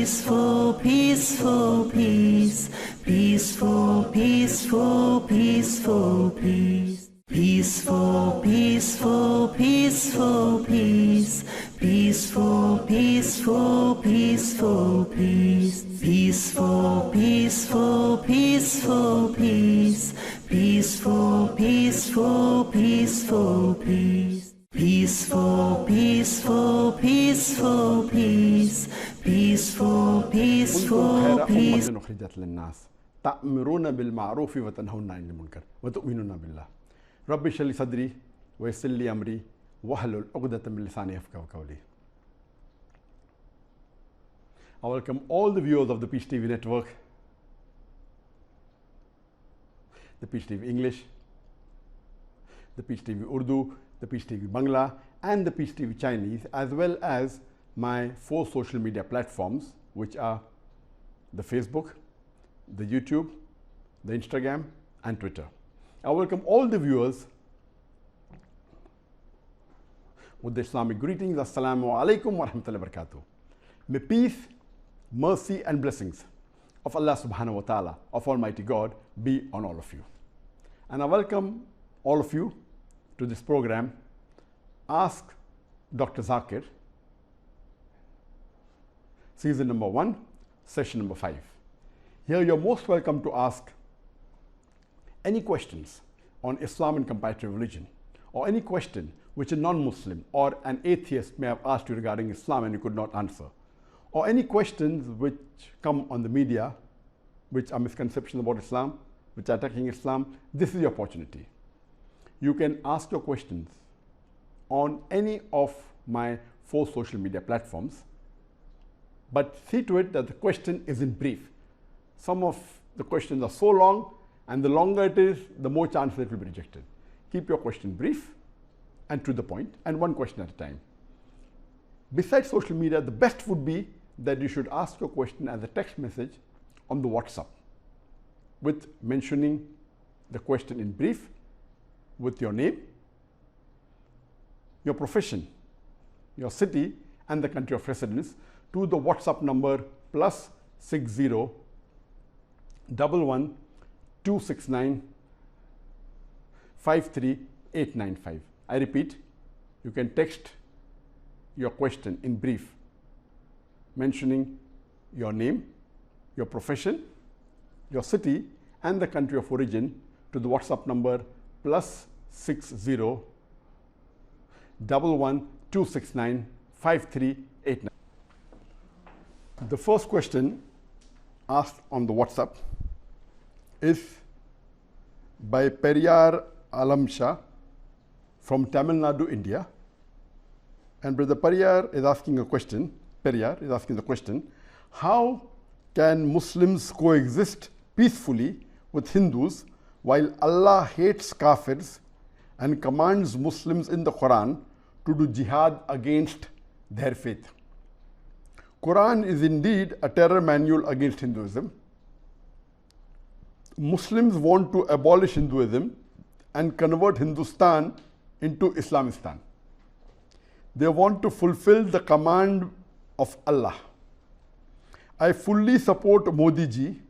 peaceful, peaceful peace, peaceful, peaceful, peaceful peace, peaceful, peaceful, peaceful peace, peaceful, peaceful, peaceful peace, peaceful, peaceful, peaceful peace, peaceful, peaceful, peaceful peace. Peaceful, peaceful, peaceful peace, peaceful, peaceful peace. أخرجت للناس تأمرون بالمعروف وتنهون عن المنكر وتؤمنون بالله. رب اشرح لي صدري ويسر لي أمري واحلل عقدة من لساني يفقهوا قولي. I welcome all the viewers of the Peace TV network, the Peace TV English, the Peace TV Urdu, the Peace TV Bangla, and the Peace TV Chinese, as well as my 4 social media platforms, which are the Facebook, the YouTube, the Instagram, and Twitter. I welcome all the viewers with the Islamic greetings. Assalamu alaikum wa rahmatullahi wa barakatuh. May peace, mercy, and blessings of Allah subhanahu wa ta'ala, of Almighty God, be on all of you. And I welcome all of you to this program, Ask Dr. Zakir, season number 1, session number 5. Here you're most welcome to ask any questions on Islam and comparative religion, or any question which a non-Muslim or an atheist may have asked you regarding Islam and you could not answer, or any questions which come on the media which are misconceptions about Islam, which are attacking Islam. This is your opportunity. You can ask your questions on any of my 4 social media platforms, but see to it that the question is in brief. Some of the questions are so long, and the longer it is, the more chances it will be rejected. Keep your question brief and to the point, and one question at a time. Besides social media, the best would be that you should ask your question as a text message on the WhatsApp, with mentioning the question in brief, with your name, your profession, your city, and the country of residence to the WhatsApp number +60 11 269 53895. I repeat, you can text your question in brief, mentioning your name, your profession, your city, and the country of origin to the WhatsApp number +60 11 269 53895. The first question asked on the WhatsApp is by Periyar Alam Shah from Tamil Nadu, India. And Brother Periyar is asking a question. Periyar is asking the question: how can Muslims coexist peacefully with Hindus while Allah hates kafirs and commands Muslims in the Quran to do jihad against their faith? Quran is indeed a terror manual against Hinduism. Muslims want to abolish Hinduism and convert Hindustan into Islamistan. They want to fulfill the command of Allah. I fully support Modi ji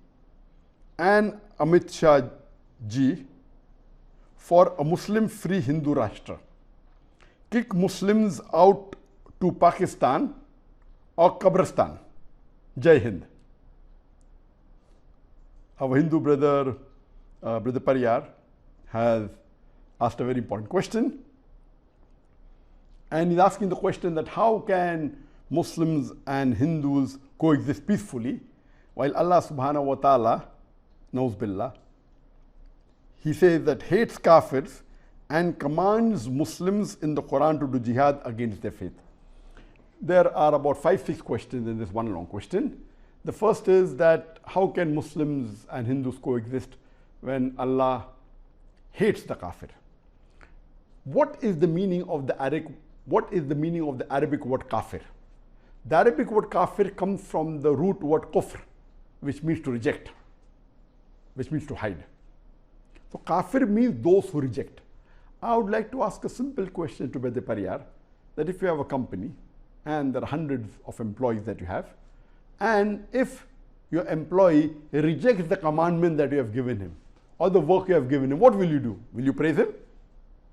and Amit Shah ji for a Muslim-free Hindu Rastra. Kick Muslims out to Pakistan or Kabristaan. Jai Hind. Our Hindu brother, Brother Periyar, has asked a very important question. And he's asking the question that how can Muslims and Hindus coexist peacefully while Allah subhanahu wa ta'ala, nauz billah, he says that hates kafirs and commands Muslims in the Quran to do jihad against their faith. There are about 5-6 questions in this one long question. The first is that how can Muslims and Hindus coexist when Allah hates the kafir? What is the meaning of the Arabic word kafir? The Arabic word kafir comes from the root word kufr, which means to reject, which means to hide. So kafir means those who reject. I would like to ask a simple question to Brother Periyar, that if you have a company and there are hundreds of employees that you have, And if your employee rejects the commandment that you have given him or the work you have given him, what will you do? Will you praise him?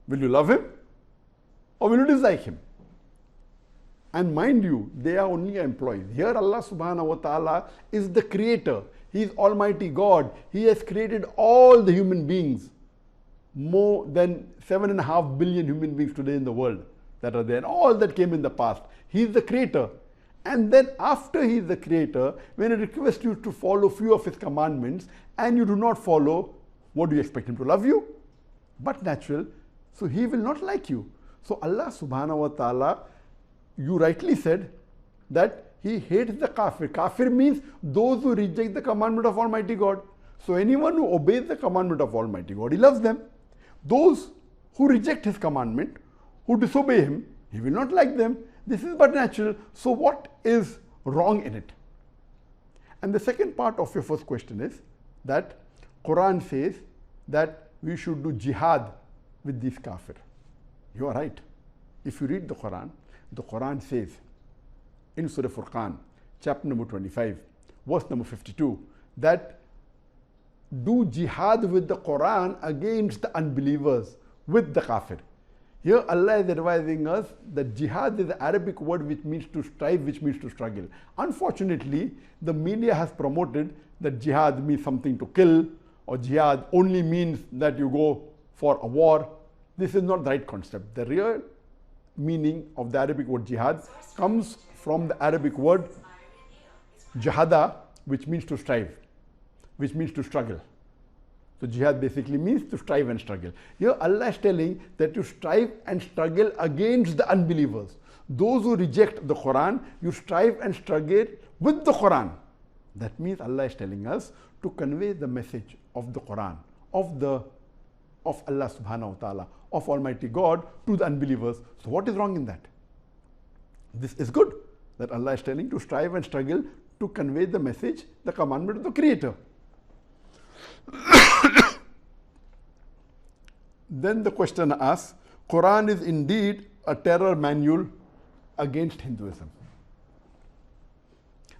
Will you love him? Or will you dislike him? And mind you, they are only employees. Here Allah subhanahu wa ta'ala is the creator. He is Almighty God. He has created all the human beings. More than 7.5 billion human beings today in the world that are there. And all that came in the past. He is the creator. And then after he is the creator, when he requests you to follow few of his commandments and you do not follow, what do you expect him to love you? But natural. So he will not like you. So Allah subhanahu wa ta'ala, you rightly said that he hates the kafir. Kafir means those who reject the commandment of Almighty God. So anyone who obeys the commandment of Almighty God, he loves them. Those who reject his commandment, who disobey him, he will not like them. This is but natural. So what is wrong in it? And the second part of your first question is that Quran says that we should do jihad with these kafir. You are right. If you read the Quran says in Surah Furqan, chapter number 25, verse number 52, that do jihad with the Quran against the unbelievers, with the kafir. Here Allah is advising us that jihad is the Arabic word which means to strive, which means to struggle. Unfortunately, the media has promoted that jihad means something to kill, or jihad only means that you go for a war. This is not the right concept. The real meaning of the Arabic word jihad comes from the Arabic word jahada, which means to strive, which means to struggle. So jihad basically means to strive and struggle. Here Allah is telling that you strive and struggle against the unbelievers. Those who reject the Quran, you strive and struggle with the Quran. That means Allah is telling us to convey the message of the Quran, of Allah subhanahu wa ta'ala, of Almighty God to the unbelievers. So what is wrong in that? This is good, that Allah is telling to strive and struggle to convey the message, the commandment of the Creator. Then the question asks, Quran is indeed a terror manual against Hinduism.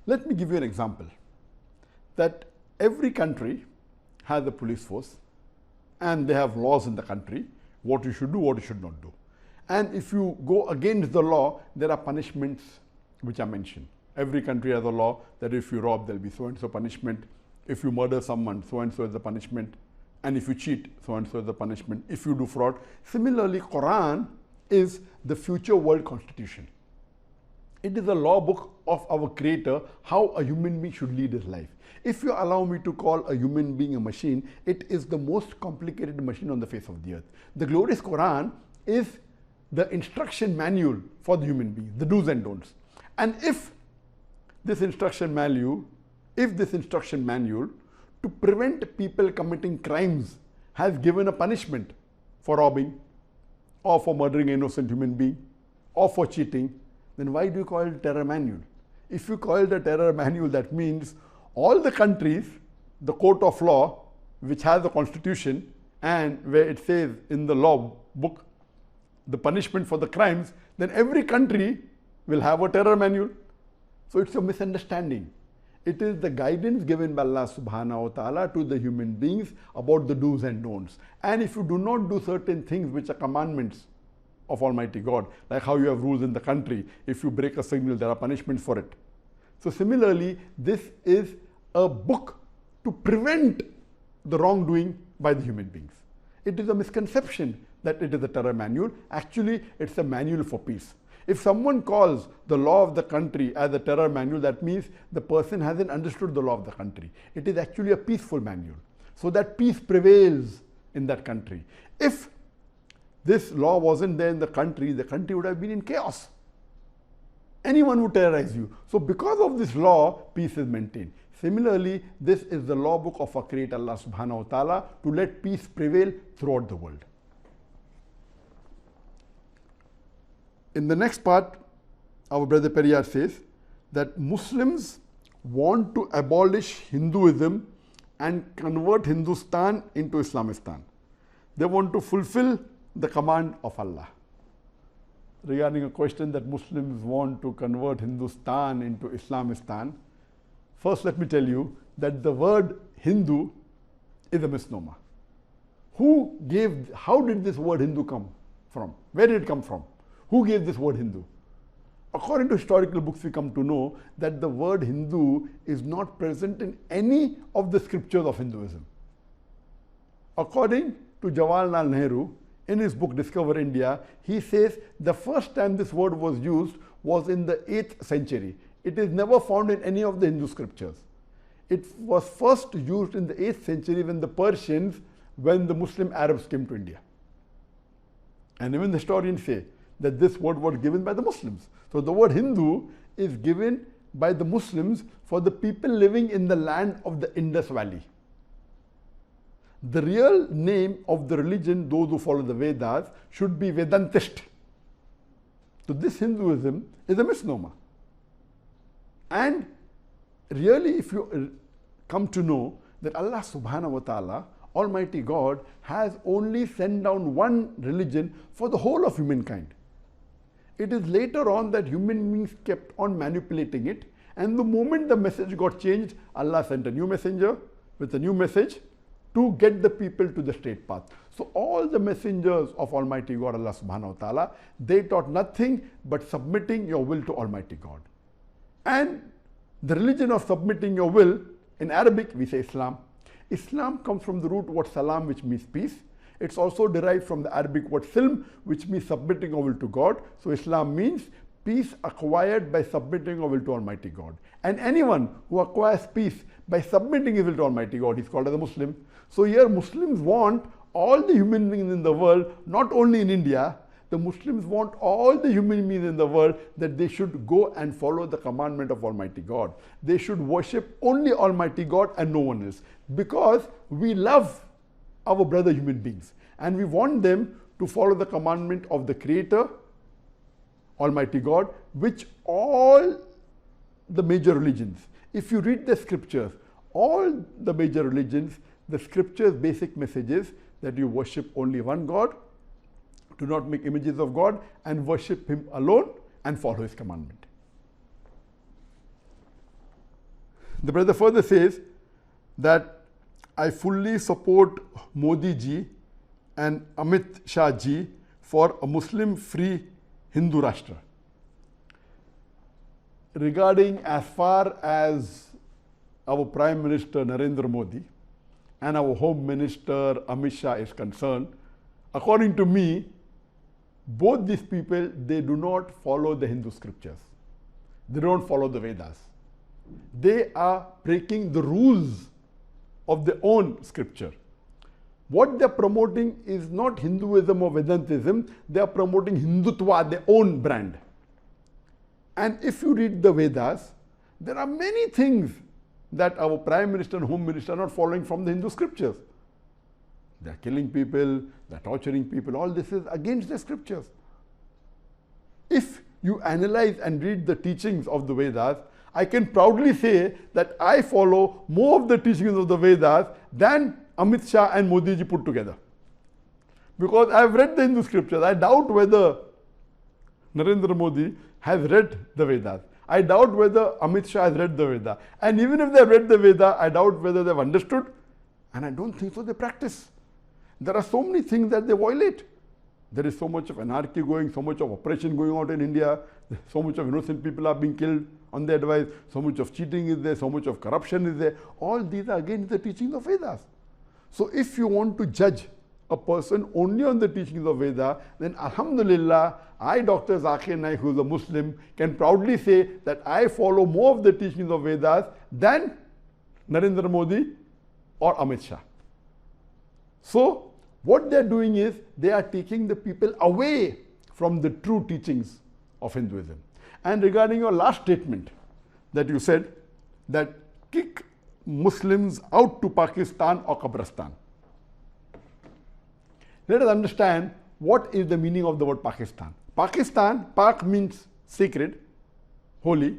Let me give you an example. That every country has a police force and they have laws in the country, what you should do, what you should not do. And if you go against the law, there are punishments which are mentioned. Every country has a law that if you rob, there will be so and so punishment. If you murder someone, so and so is the punishment. And if you cheat, so and so is the punishment. If you do fraud. Similarly, Quran is the future world constitution. It is a law book of our Creator, how a human being should lead his life. If you allow me to call a human being a machine, it is the most complicated machine on the face of the earth. The glorious Quran is the instruction manual for the human being, the do's and don'ts. And if this instruction manual to prevent people committing crimes has given a punishment for robbing or for murdering an innocent human being or for cheating, then why do you call it terror manual? If you call it a terror manual, that means all the countries, the court of law, which has the constitution and where it says in the law book the punishment for the crimes, then every country will have a terror manual. So it's a misunderstanding. It is the guidance given by Allah subhanahu wa ta'ala to the human beings about the do's and don'ts. And if you do not do certain things which are commandments of Almighty God, like how you have rules in the country, if you break a signal, there are punishments for it. So similarly, this is a book to prevent the wrongdoing by the human beings. It is a misconception that it is a terror manual. Actually, it's a manual for peace. If someone calls the law of the country as a terror manual, that means the person hasn't understood the law of the country. It is actually a peaceful manual, so that peace prevails in that country. If this law wasn't there in the country would have been in chaos. Anyone would terrorize you. So because of this law, peace is maintained. Similarly, this is the law book of our Creator Allah subhanahu wa ta'ala to let peace prevail throughout the world. In the next part, our brother Periyar says that Muslims want to abolish Hinduism and convert Hindustan into Islamistan. They want to fulfill the command of Allah. Regarding a question that Muslims want to convert Hindustan into Islamistan, First, let me tell you that the word Hindu is a misnomer. How did this word Hindu come from? Where did it come from? Who gave this word Hindu? According to historical books, we come to know that the word Hindu is not present in any of the scriptures of Hinduism. According to Jawaharlal Nehru, in his book Discover India, he says the first time this word was used was in the 8th century. It is never found in any of the Hindu scriptures. It was first used in the 8th century when the Muslim Arabs came to India. And even the historians say that this word was given by the Muslims. So the word Hindu is given by the Muslims for the people living in the land of the Indus Valley. The real name of the religion, those who follow the Vedas, should be Vedantist. So this Hinduism is a misnomer. And really, if you come to know that Allah subhanahu wa ta'ala, Almighty God, has only sent down one religion for the whole of humankind. It is later on that human beings kept on manipulating it, and the moment the message got changed, Allah sent a new messenger with a new message to get the people to the straight path. So all the messengers of Almighty God, Allah subhanahu wa ta'ala, they taught nothing but submitting your will to Almighty God. And the religion of submitting your will, in Arabic we say Islam. Islam comes from the root word salam, which means peace. It's also derived from the Arabic word silm, which means submitting your will to God. So Islam means peace acquired by submitting your will to Almighty God. And anyone who acquires peace by submitting his will to Almighty God, he's called as a Muslim. So here Muslims want all the human beings in the world, not only in India, the Muslims want all the human beings in the world that they should go and follow the commandment of Almighty God. They should worship only Almighty God and no one else. Because we love our brother human beings and we want them to follow the commandment of the Creator, Almighty God, which all the major religions, if you read the scriptures, all the major religions, the scriptures' basic message is that you worship only one God, do not make images of God, and worship Him alone and follow His commandment. The brother further says that I fully support Modi ji and Amit Shah ji for a Muslim-free Hindu Rastra. Regarding as far as our Prime Minister Narendra Modi and our Home Minister Amit Shah is concerned, according to me, both these people, they do not follow the Hindu scriptures. They don't follow the Vedas. They are breaking the rules of their own scripture. What they are promoting is not Hinduism or Vedantism, they are promoting Hindutva, their own brand. And if you read the Vedas, there are many things that our Prime Minister and Home Minister are not following from the Hindu scriptures. They are killing people, they are torturing people, all this is against the scriptures. If you analyze and read the teachings of the Vedas, I can proudly say that I follow more of the teachings of the Vedas than Amit Shah and Modi ji put together. Because I have read the Hindu scriptures. I doubt whether Narendra Modi has read the Vedas. I doubt whether Amit Shah has read the Veda. And even if they have read the Veda, I doubt whether they have understood. And I don't think so they practice. There are so many things that they violate. There is so much of anarchy going, so much of oppression going on in India, so much of innocent people are being killed on their advice, so much of cheating is there, so much of corruption is there. All these are against the teachings of Vedas. So if you want to judge a person only on the teachings of Veda, then Alhamdulillah, I, Dr. Zakir Naik, who is a Muslim, can proudly say that I follow more of the teachings of Vedas than Narendra Modi or Amit Shah. So what they are doing is they are taking the people away from the true teachings of Hinduism. And regarding your last statement that you said that kick Muslims out to Pakistan or Kabristan. Let us understand what is the meaning of the word Pakistan. Pakistan, Pak means sacred, holy.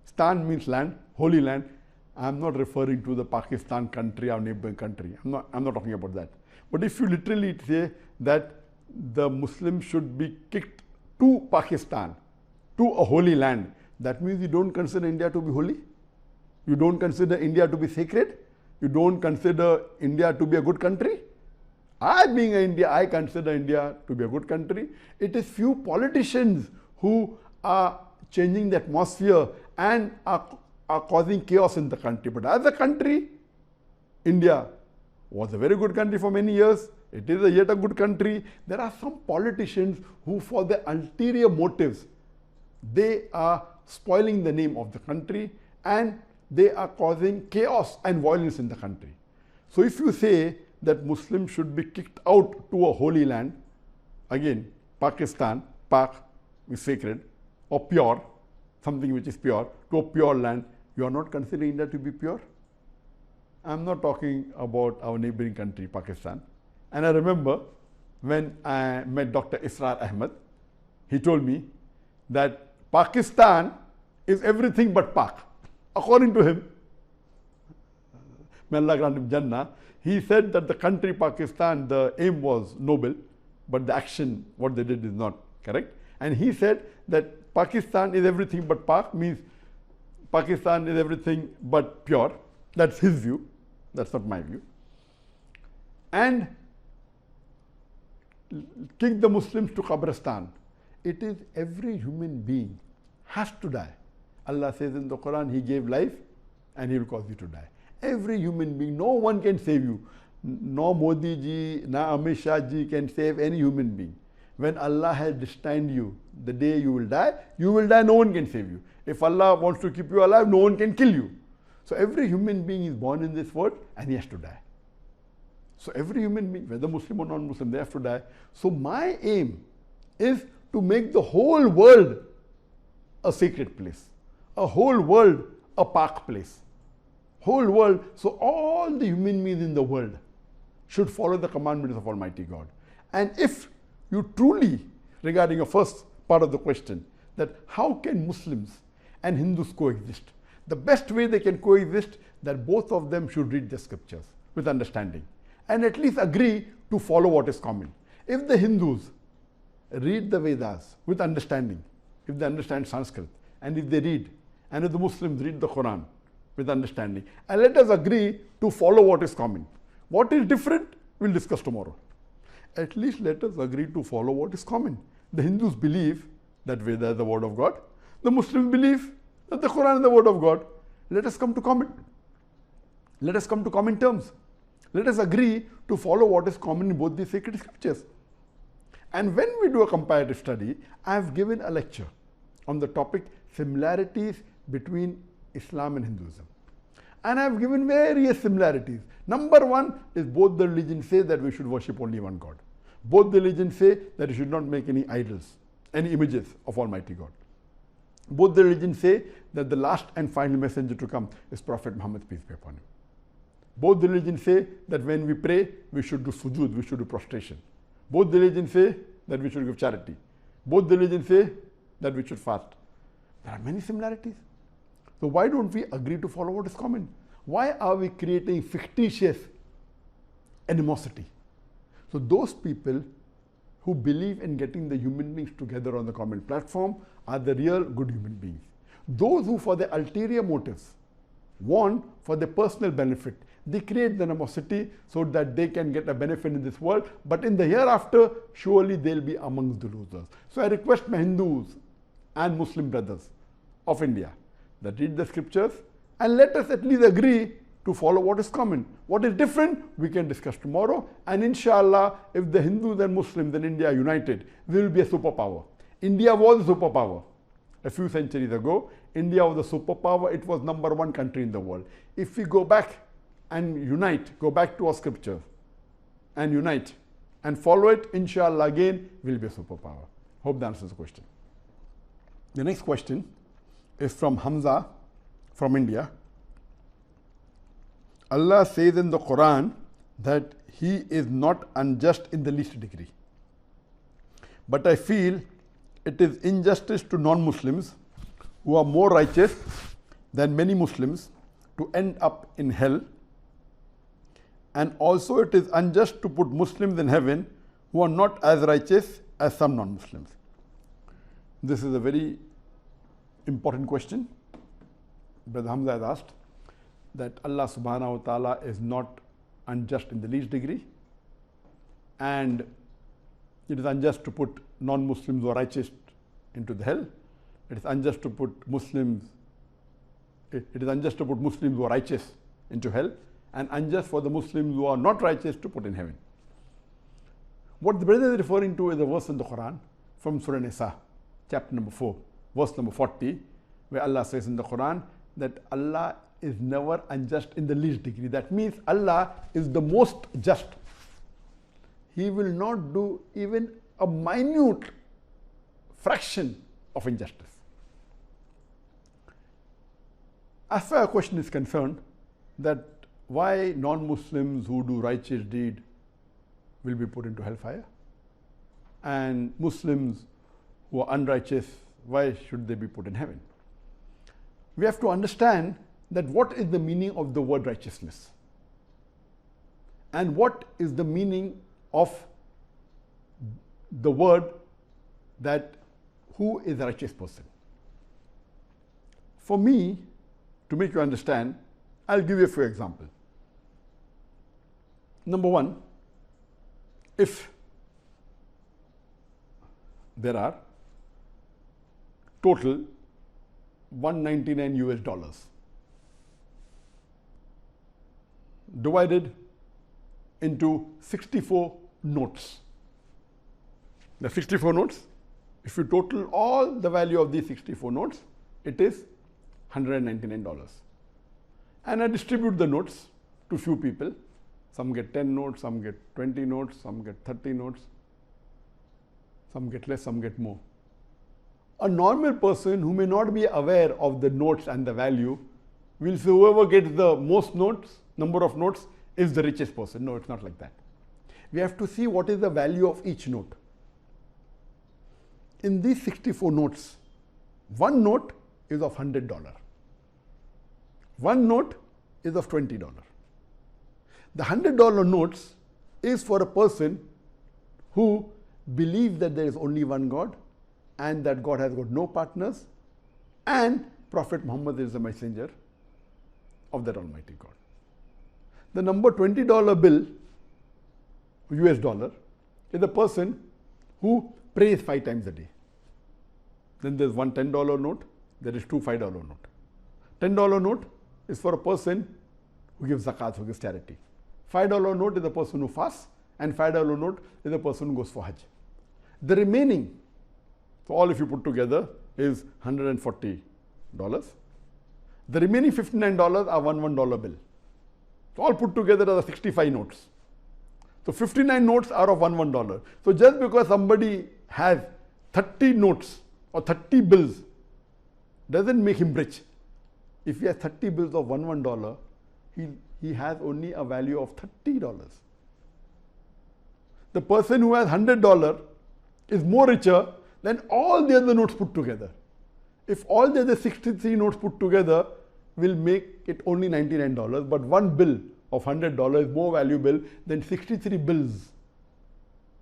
Stan means land, holy land. I am not referring to the Pakistan country or neighboring country. I'm not talking about that. But if you literally say that the Muslims should be kicked to Pakistan, to a holy land, that means you don't consider India to be holy? You don't consider India to be sacred? You don't consider India to be a good country? I, being India, I consider India to be a good country. It is few politicians who are changing the atmosphere and are causing chaos in the country. But as a country, India was a very good country for many years. It is yet a good country. There are some politicians who, for their ulterior motives, they are spoiling the name of the country and they are causing chaos and violence in the country. So if you say that Muslims should be kicked out to a holy land, again, Pakistan, Pak is sacred, or pure, something which is pure, to a pure land, you are not considering India to be pure? I am not talking about our neighboring country, Pakistan. And I remember when I met Dr. Israr Ahmed, he told me that Pakistan is everything but Pak. According to him, may Allah grant him Jannah, he said that the country Pakistan, the aim was noble, but the action, what they did is not correct. And he said that Pakistan is everything but Pak, means Pakistan is everything but pure. That's his view. That's not my view. And kick the Muslims to Kabristaan. It is every human being has to die. Allah says in the Quran, He gave life and He will cause you to die. Every human being, no one can save you. No Modi ji, no Amit Shah ji can save any human being. When Allah has destined you, the day you will die, no one can save you. If Allah wants to keep you alive, no one can kill you. So every human being is born in this world and he has to die. So every human being, whether Muslim or non-Muslim, they have to die. So my aim is to make the whole world a sacred place. A whole world a Pak place. Whole world, so all the human beings in the world should follow the commandments of Almighty God. And if you truly, regarding your first part of the question, that how can Muslims and Hindus coexist? The best way they can coexist, that both of them should read the scriptures with understanding and at least agree to follow what is common. If the Hindus read the Vedas with understanding, if they understand Sanskrit, and if they read, and if the Muslims read the Quran with understanding, and let us agree to follow what is common. What is different, we'll discuss tomorrow. At least let us agree to follow what is common. The Hindus believe that Veda is the word of God. The Muslims believe that the Quran is the word of God. Let us come to common. Let us come to common terms. Let us agree to follow what is common in both these sacred scriptures. And when we do a comparative study, I have given a lecture on the topic similarities between Islam and Hinduism. And I have given various similarities. Number one is both the religions say that we should worship only one God. Both the religions say that we should not make any idols, any images of Almighty God. Both the religions say that the last and final messenger to come is Prophet Muhammad, peace be upon him. Both the religions say that when we pray, we should do sujood, we should do prostration. Both the religions say that we should give charity. Both the religions say that we should fast. There are many similarities. So why don't we agree to follow what is common? Why are we creating fictitious animosity? So those people who believe in getting the human beings together on the common platform are the real good human beings. Those who for their ulterior motives want for their personal benefit, they create the animosity so that they can get a benefit in this world, but in the hereafter, surely they'll be amongst the losers. So I request my Hindus and Muslim brothers of India that read the scriptures and let us at least agree to follow what is common. What is different, we can discuss tomorrow. And inshallah, if the Hindus and Muslims in India are united, we will be a superpower. India was a superpower. A few centuries ago, India was a superpower. It was #1 country in the world. If we go back and unite, go back to our scriptures and unite and follow it, inshallah, again, we'll be a superpower. Hope that answers the question. The next question is from Hamza from India. Allah says in the Quran that He is not unjust in the least degree. But I feel it is injustice to non-Muslims who are more righteous than many Muslims to end up in hell. And also it is unjust to put Muslims in heaven who are not as righteous as some non-Muslims. This is a very important question Brother Hamza has asked. that Allah subhanahu wa ta'ala is not unjust in the least degree, and it is unjust to put non-Muslims who are righteous into the hell. It is unjust to put Muslims who are righteous into hell, and unjust for the Muslims who are not righteous to put in heaven. What the brother is referring to is a verse in the Quran from Surah Nisa, chapter number 4, verse number 40, where Allah says in the Quran that Allah is never unjust in the least degree. That means Allah is the most just. He will not do even a minute fraction of injustice. As far as a question is concerned, that why non-Muslims who do righteous deed will be put into hellfire, and Muslims who are unrighteous, why should they be put in heaven? We have to understand that what is the meaning of the word righteousness, and what is the meaning of the word that who is a righteous person. For me, to make you understand, I'll give you a few examples. Number one, if there are total $199 divided into 64 notes. The 64 notes, if you total all the value of these 64 notes, it is $199. And I distribute the notes to few people. Some get 10 notes, some get 20 notes, some get 30 notes, some get less, some get more. A normal person who may not be aware of the notes and the value will say whoever gets the most notes, number of notes, is the richest person. No, it's not like that. We have to see what is the value of each note. In these 64 notes, one note is of $100. One note is of $20. The $100 notes is for a person who believes that there is only one God and that God has got no partners and Prophet Muhammad is the messenger of that Almighty God. The number $20 bill, US dollar, is a person who prays 5 times a day. Then there's one $10 note, there is two $5 note. $10 note is for a person who gives zakat, who gives charity. $5 note is a person who fasts, and $5 note is a person who goes for Hajj. The remaining, so all if you put together, is $140. The remaining $59 are one $1 bill. So all put together are the 65 notes. So 59 notes are of $1. So just because somebody has 30 notes or 30 bills doesn't make him rich. If he has 30 bills of $1, he has only a value of $30. The person who has $100 is more richer than all the other notes put together. If all the other 63 notes put together will make it only $99, but one bill of $100 is more valuable than 63 bills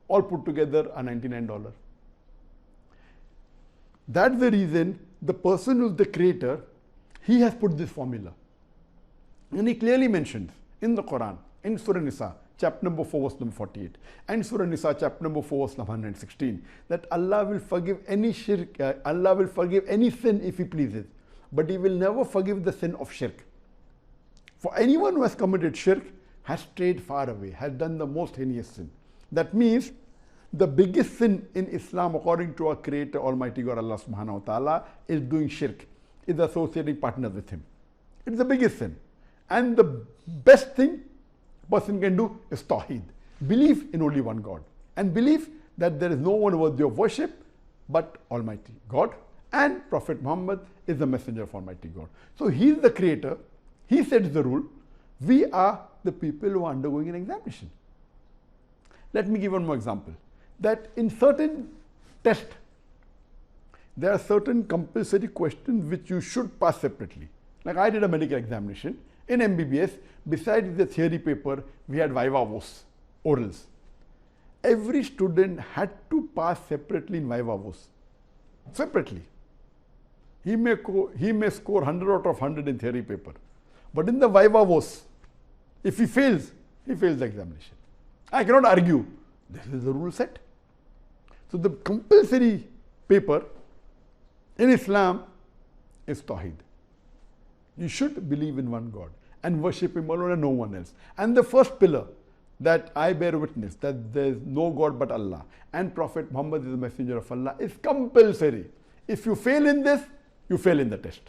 all put together are $99. That's the reason the person who is the creator, he has put this formula. And he clearly mentions in the Quran, in Surah Nisa, chapter number 4, verse number 48, and Surah Nisa, chapter number 4, verse number 116, that Allah will forgive any shirk, Allah will forgive any sin if He pleases, but He will never forgive the sin of shirk. For anyone who has committed shirk has strayed far away, has done the most heinous sin. That means the biggest sin in Islam, according to our Creator, Almighty God, Allah subhanahu wa ta'ala, is doing shirk, is associating partners with Him. It's the biggest sin. And the best thing a person can do is Tawheed. Believe in only one God. And believe that there is no one worthy of worship but Almighty God. And Prophet Muhammad is the messenger of Almighty God. So He is the creator. He sets the rule. We are the people who are undergoing an examination. Let me give one more example. That in certain tests, there are certain compulsory questions which you should pass separately. Like I did a medical examination. In MBBS, besides the theory paper, we had Viva Voce, orals. Every student had to pass separately in Viva Voce. Separately. He may score 100 out of 100 in theory paper. But in the viva voce, if he fails the examination. I cannot argue. This is the rule set. So the compulsory paper in Islam is Tawheed. You should believe in one God and worship Him alone and no one else. And the first pillar that I bear witness that there is no God but Allah and Prophet Muhammad is the messenger of Allah is compulsory. If you fail in this, you fail in the test.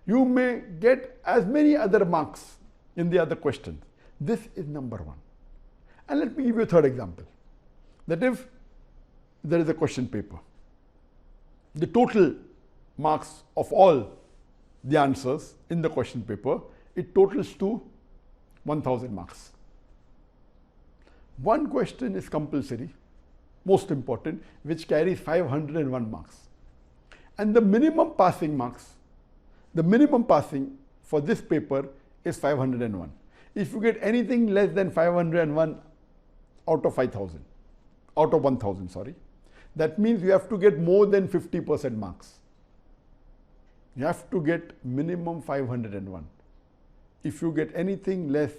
You may get as many other marks in the other questions. This is number one. And let me give you a third example. That if there is a question paper, the total marks of all the answers in the question paper, it totals to 1000 marks. One question is compulsory, most important, which carries 501 marks. And the minimum passing marks, the minimum passing for this paper is 501. If you get anything less than 501 out of 5,000, out of 1,000, sorry, that means you have to get more than 50% marks. You have to get minimum 501. If you get anything less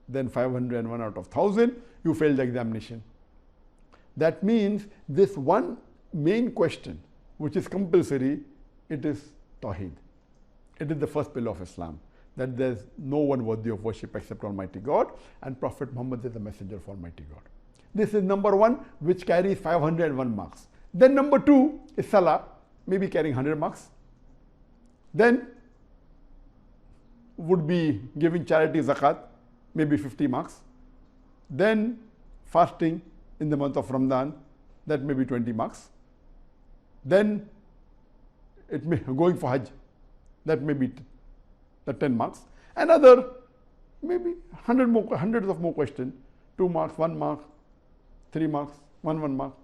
than 501 out of 1,000, you fail the examination. That means this one main question, which is compulsory, it is Tawheed. It is the first pillar of Islam, that there is no one worthy of worship except Almighty God, and Prophet Muhammad is the messenger of Almighty God. This is number one, which carries 501 marks. Then number two is Salah, maybe carrying 100 marks. Then would be giving charity zakat, maybe 50 marks. Then fasting in the month of Ramadan, that may be 20 marks. Then it may going for Hajj, that may be the 10 marks. Another maybe hundreds of more questions, 2 marks, 1 mark, 3 marks, 1 mark.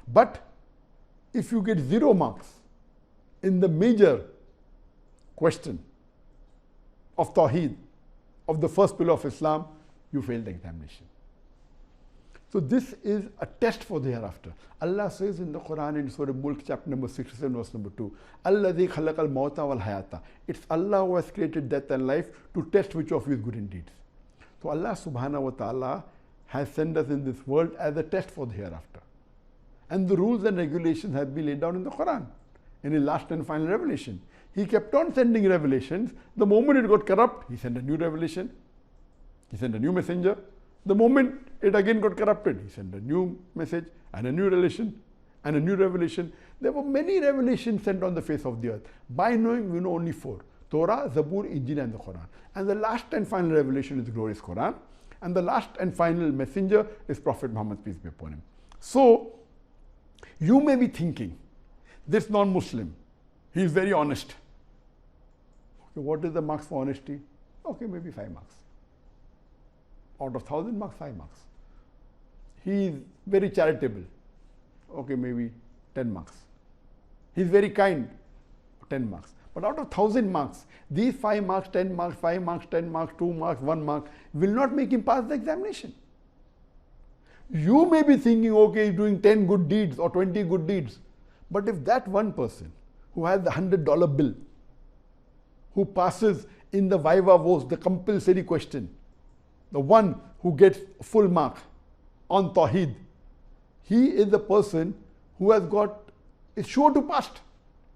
But if you get 0 marks in the major question of Tawheed, of the first pillar of Islam, you fail the examination. So this is a test for the hereafter. Allah says in the Quran in Surah Mulk chapter number 67 verse number 2, Alladhi khalaqal mawta wal hayata. It's Allah who has created death and life to test which of you is good in deeds. So Allah subhanahu wa ta'ala has sent us in this world as a test for the hereafter. And the rules and regulations have been laid down in the Quran, in His last and final revelation. He kept on sending revelations. The moment it got corrupt, He sent a new revelation. He sent a new messenger. The moment it again got corrupted, He sent a new message and a new revelation and a new revelation. There were many revelations sent on the face of the earth. By knowing, we know only 4. Torah, Zabur, Injil and the Quran. And the last and final revelation is the glorious Quran. And the last and final messenger is Prophet Muhammad, peace be upon him. So, you may be thinking, this non-Muslim, he is very honest. Okay, what is the marks for honesty? Okay, maybe 5 marks. Out of 1,000 marks, 5 marks. He is very charitable. Okay, maybe 10 marks. He is very kind, 10 marks. But out of 1,000 marks, these 5 marks, 10 marks, 5 marks, 10 marks, 2 marks, 1 mark will not make him pass the examination. You may be thinking, okay, he's doing 10 good deeds or 20 good deeds. But if that one person who has the $100 bill, who passes in the viva voce, the compulsory question, the one who gets full mark on Tawheed, he is the person who has got, is sure to pass.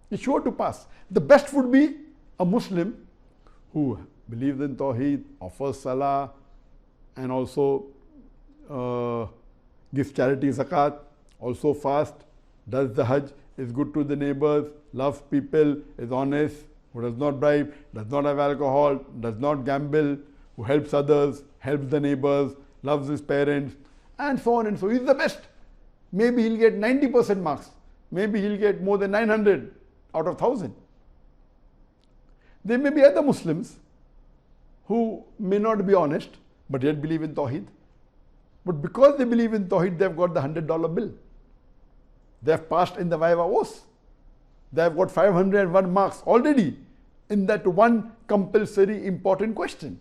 Is sure to pass. The best would be a Muslim who believes in Tawheed, offers Salah, and also gives charity zakat, also fast, does the Hajj, is good to the neighbors, loves people, is honest, who does not bribe, does not have alcohol, does not gamble, who helps others, helps the neighbors, loves his parents, and so on and so. He's the best. Maybe he'll get 90% marks. Maybe he'll get more than 900 out of 1,000. There may be other Muslims who may not be honest, but yet believe in Tawheed. But because they believe in Tawheed, they've got the $100 bill. They have passed in the viva voce. They have got 501 marks already in that one compulsory important question.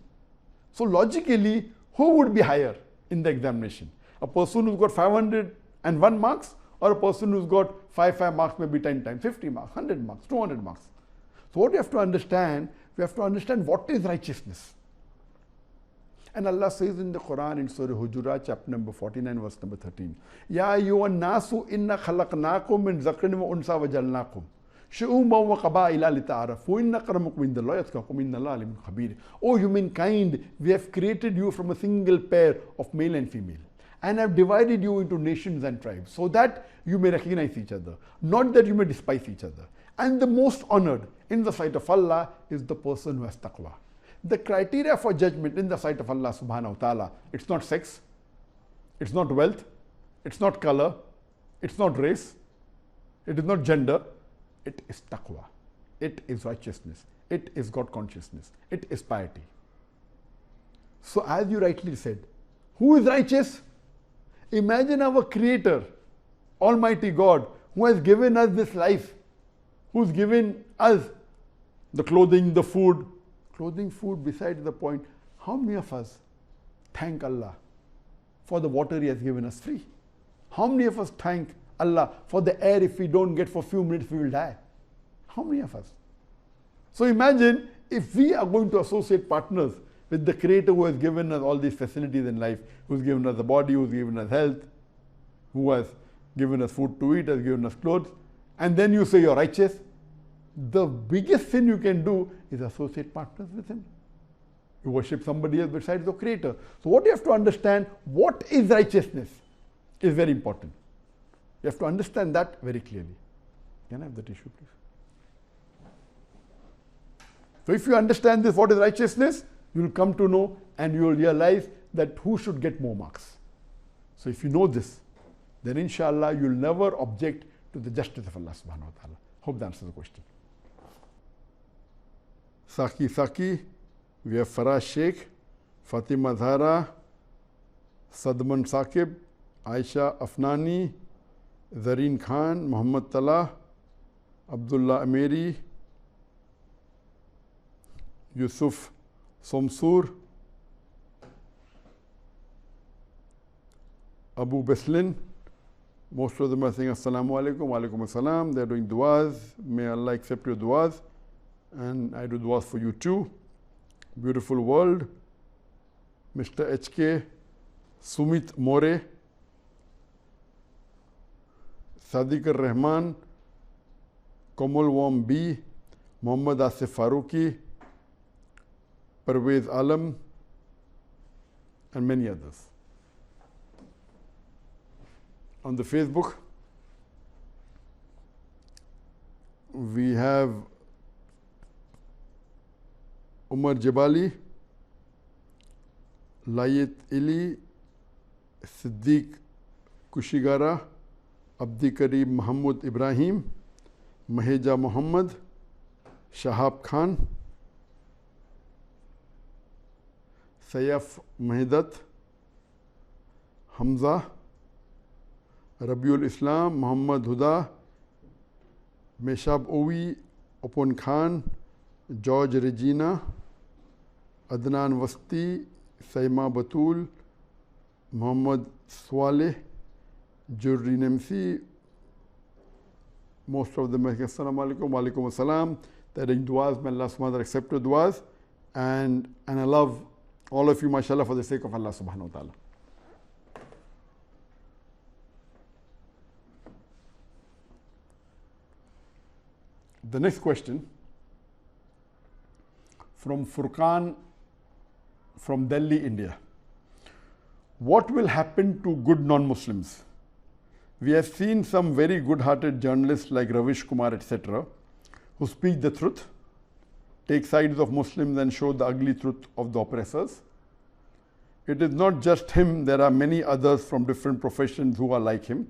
So logically, who would be higher in the examination? A person who's got 501 marks or a person who's got 5 marks, maybe 10 times, 50 marks, 100 marks, 200 marks. So what you have to understand, We have to understand what is righteousness. And Allah says in the Quran in Surah Hijrah, chapter number 49, verse number 13, Ya ayyuhan nasu inna khalaqnakum min zakarin wa unsa wa jalnakum shu'uban wa qaba'ila lita'arafu inna akramakum indallahi atqakum innallaha alimun khabir. O humankind, we have created you from a single pair of male and female, and have divided you into nations and tribes, so that you may recognize each other, not that you may despise each other. And the most honored in the sight of Allah is the person who has taqwa. The criteria for judgment in the sight of Allah subhanahu wa ta'ala, it's not sex, it's not wealth, it's not color, it's not race, it is not gender, it is taqwa, it is righteousness, it is God consciousness, it is piety. So as you rightly said, who is righteous? Imagine our Creator, Almighty God, who has given us this life, who's given us the clothing, the food. Clothing, food, besides the point, how many of us thank Allah for the water He has given us free? How many of us thank Allah for the air? If we don't get for a few minutes, we will die? How many of us? So imagine if we are going to associate partners with the Creator who has given us all these facilities in life, who's given us the body, who's given us health, who has given us food to eat, has given us clothes, and then you say you're righteous. The biggest sin you can do is associate partners with Him. You worship somebody else besides the Creator. So what you have to understand, what is righteousness, is very important. You have to understand that very clearly. Can I have the tissue, please? So if you understand this, what is righteousness, you will come to know and you will realize that who should get more marks. So if you know this, then inshallah you will never object to the justice of Allah subhanahu wa ta'ala. Hope that answers the question. Saki, we have Farah Sheikh, Fatima Zahra, Sadman Saqib, Aisha Afnani, Zareen Khan, Muhammad Tala, Abdullah Ameri, Yusuf Somsur, Abu Beslin. Most of them are saying Assalamu alaikum, wa alaikum assalam. They are doing du'as. May Allah accept your du'as. And I do du'as for you too. Beautiful world. Mr. HK, Sumit More, Sadiq Ar-Rahman, Komal Wam B, Muhammad Asif Faruqi, Parvez Alam, and many others. On the Facebook, we have Umar Jabali, Layet Ili, Siddiq Kushigara, Abdi Kareem Muhammad Ibrahim, Maheja Muhammad, Shahab Khan, Sayyaf Mahidat, Hamza, Rabiul Islam, Muhammad Huda, Meshab Owi, Opon Khan, George Regina, Adnan Wasti, Saima Batul, Muhammad Swaleh, Jurri Nemsi. Most of them are Assalamu alaikum, wa alaikum assalam. They're doing du'as. May Allah subhanahu wa ta'ala accept your du'as. And I love all of you, mashallah, for the sake of Allah subhanahu wa ta'ala. The next question from Furqan from Delhi, India. What will happen to good non-Muslims? We have seen some very good-hearted journalists like Ravish Kumar, etc., who speak the truth, take sides of Muslims and show the ugly truth of the oppressors. It is not just him, there are many others from different professions who are like him.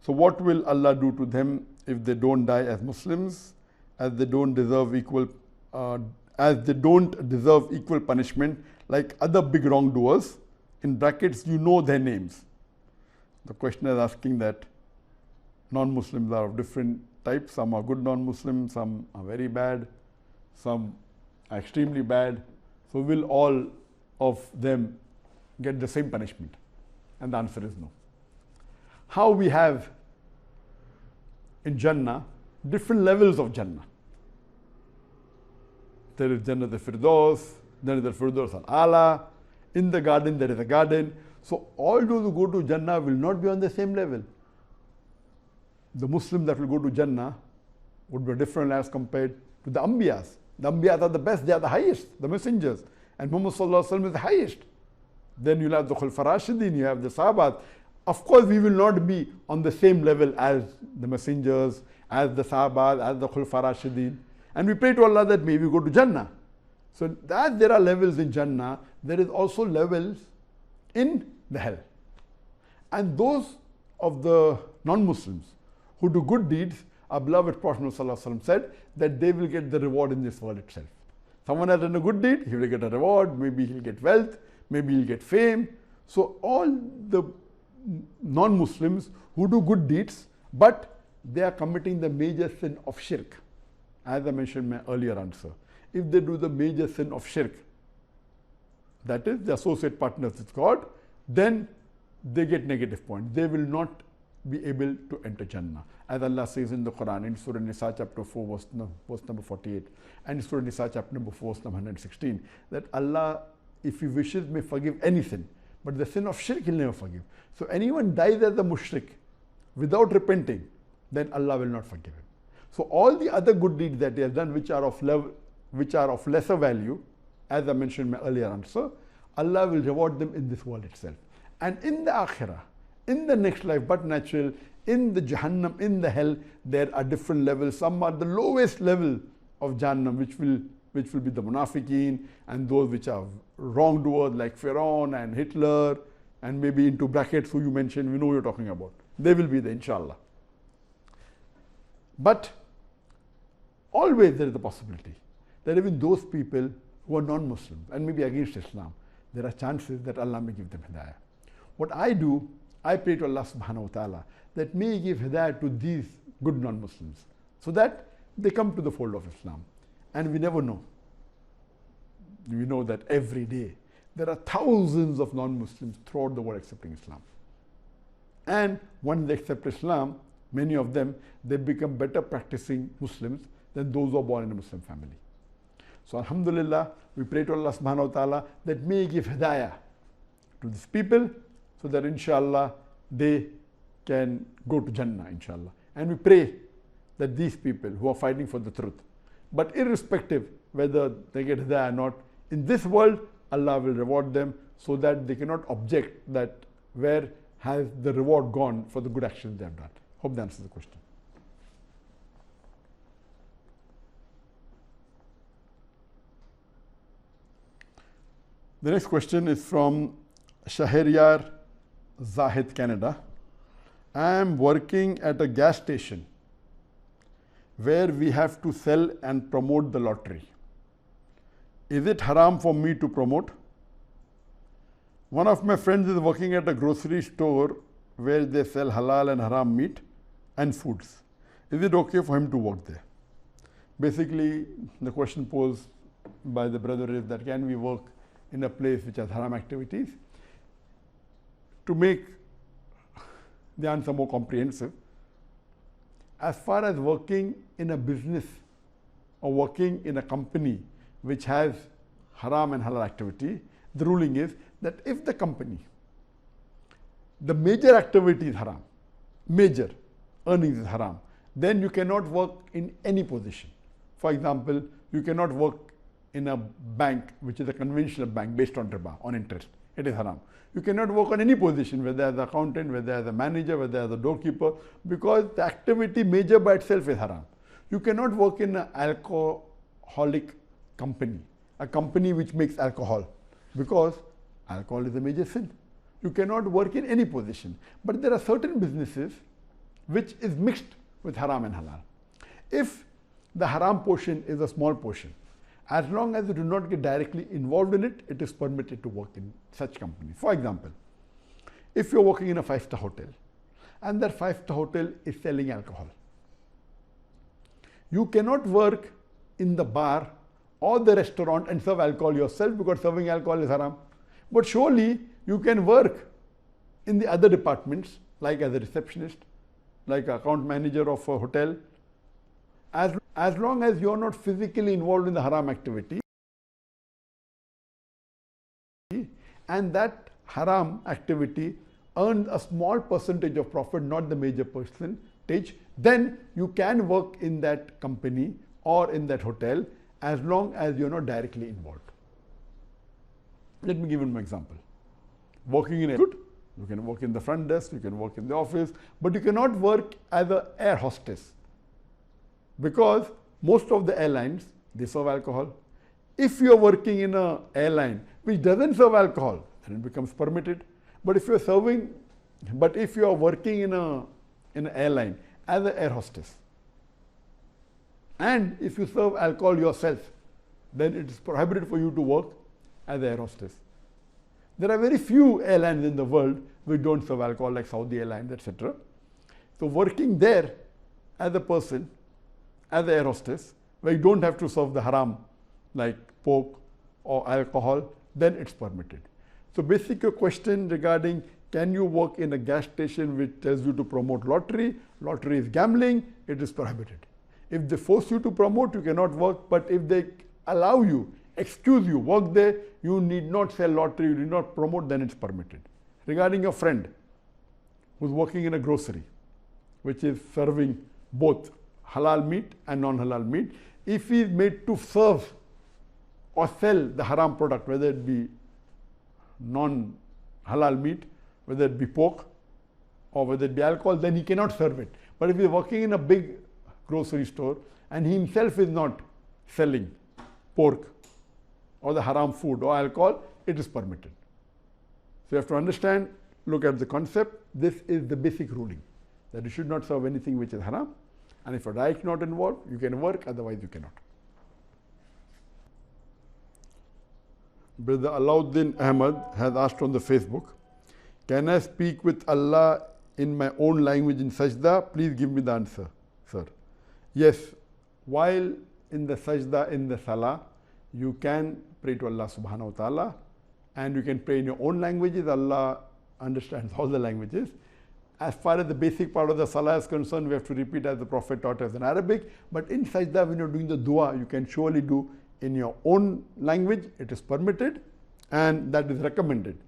So what will Allah do to them if they don't die as Muslims, as they don't deserve equal punishment like other big wrongdoers? In brackets, you know their names. The questioner is asking that non-Muslims are of different types. Some are good non-Muslims, some are very bad, some are extremely bad. So will all of them get the same punishment? And the answer is no. How we have in Jannah different levels of Jannah. there is Jannat al-Firdaus, Jannat al-Firdaus al-Ala. In the garden, there is a garden. So all those who go to Jannah will not be on the same level. The Muslim that will go to Jannah would be different as compared to the Ambiyas. The Ambiyas are the best, they are the highest, the messengers. And Muhammad Sallallahu Alaihi Wasallam is the highest. Then you'll have the Khulfa Rashidin, you have the Sahabat. Of course, we will not be on the same level as the messengers, as the Sahabat, as the Khulfa Rashidin. And we pray to Allah that may we go to Jannah. So as there are levels in Jannah, there is also levels in the hell. And those of the non-Muslims who do good deeds, our beloved Prophet ﷺ said that they will get the reward in this world itself. Someone has done a good deed, he will get a reward, maybe he'll get wealth, maybe he'll get fame. So all the non-Muslims who do good deeds, but they are committing the major sin of shirk. As I mentioned in my earlier answer, if they do the major sin of shirk, that is, the associate partners with God, then they get negative points. They will not be able to enter Jannah. As Allah says in the Quran, in Surah Nisa chapter 4, verse number 48, and in Surah Nisa chapter number 4, verse number 116, that Allah, if He wishes, may forgive any sin, but the sin of shirk He'll never forgive. So anyone dies as a mushrik without repenting, then Allah will not forgive him. So all the other good deeds that he has done, which are of lesser value, as I mentioned in my earlier answer, Allah will reward them in this world itself. And in the Akhirah, in the next life, but natural, in the Jahannam, in the hell, there are different levels. Some are the lowest level of Jahannam, which will be the Munafiqeen, and those which are wrongdoers like Pharaoh and Hitler, and maybe into brackets who you mentioned, we know what you're talking about. They will be there, inshallah. But always there is a possibility that even those people who are non-Muslims and maybe against Islam, there are chances that Allah may give them hidayah. What I do, I pray to Allah subhanahu wa ta'ala that may He give hidayah to these good non-Muslims so that they come to the fold of Islam. And we never know. We know that every day there are thousands of non-Muslims throughout the world accepting Islam. And when they accept Islam, many of them, they become better practicing Muslims than those who are born in a Muslim family. So alhamdulillah, we pray to Allah subhanahu wa ta'ala that may He give hidayah to these people so that inshallah they can go to Jannah, inshallah. And we pray that these people who are fighting for the truth, but irrespective whether they get hidayah or not, in this world Allah will reward them so that they cannot object that where has the reward gone for the good actions they have done. Hope that answers the question. The next question is from Shahriyar Zahid, Canada. I am working at a gas station where we have to sell and promote the lottery. Is it haram for me to promote? One of my friends is working at a grocery store where they sell halal and haram meat and foods. Is it okay for him to work there? Basically, the question posed by the brother is that can we work in a place which has haram activities? To make the answer more comprehensive, as far as working in a business or working in a company which has haram and halal activity, the ruling is that if the company, the major activity is haram, major earnings is haram, then you cannot work in any position. For example, you cannot work in a bank which is a conventional bank based on riba, on interest. It is haram. You cannot work on any position, whether as an accountant, whether as a manager, whether as a doorkeeper, because the activity major by itself is haram. You cannot work in an alcoholic company, a company which makes alcohol, because alcohol is a major sin. You cannot work in any position. But there are certain businesses which is mixed with haram and halal. If the haram portion is a small portion, as long as you do not get directly involved in it, it is permitted to work in such companies. For example, if you're working in a 5-star hotel and that 5-star hotel is selling alcohol, you cannot work in the bar or the restaurant and serve alcohol yourself because serving alcohol is haram. But surely you can work in the other departments, like as a receptionist, like account manager of a hotel, as as long as you are not physically involved in the haram activity, and that haram activity earns a small percentage of profit, not the major percentage, then you can work in that company or in that hotel as long as you're not directly involved. Let me give you an example. Working in a good, you can work in the front desk, you can work in the office, but you cannot work as an air hostess, because most of the airlines, they serve alcohol. If you are working in an airline which doesn't serve alcohol, then it becomes permitted. But if you are working in an airline as an air hostess, and if you serve alcohol yourself, then it is prohibited for you to work as an air hostess. There are very few airlines in the world which don't serve alcohol, like Saudi Airlines, etc. So working there as a person, as an air hostess, where you don't have to serve the haram like pork or alcohol, then it's permitted. So basically your question regarding can you work in a gas station which tells you to promote lottery, lottery is gambling, it is prohibited. If they force you to promote, you cannot work, but if they allow you, excuse you, work there, you need not sell lottery, you need not promote, then it's permitted. Regarding your friend who's working in a grocery, which is serving both halal meat and non-halal meat, if he is made to serve or sell the haram product, whether it be non-halal meat, whether it be pork or whether it be alcohol, then he cannot serve it. But if he is working in a big grocery store and he himself is not selling pork or the haram food or alcohol, it is permitted. So you have to understand, look at the concept. This is the basic ruling, that you should not serve anything which is haram, and if your diet is not involved, you can work, otherwise you cannot. Brother Alauddin Ahmad has asked on the Facebook, can I speak with Allah in my own language in Sajdah? Please give me the answer, sir. Yes, while in the Sajdah, in the Salah, you can pray to Allah subhanahu wa ta'ala, and you can pray in your own languages. Allah understands all the languages. As far as the basic part of the Salah is concerned, we have to repeat as the Prophet taught us in Arabic. But in Sajdah, when you're doing the dua, you can surely do in your own language. It is permitted and that is recommended.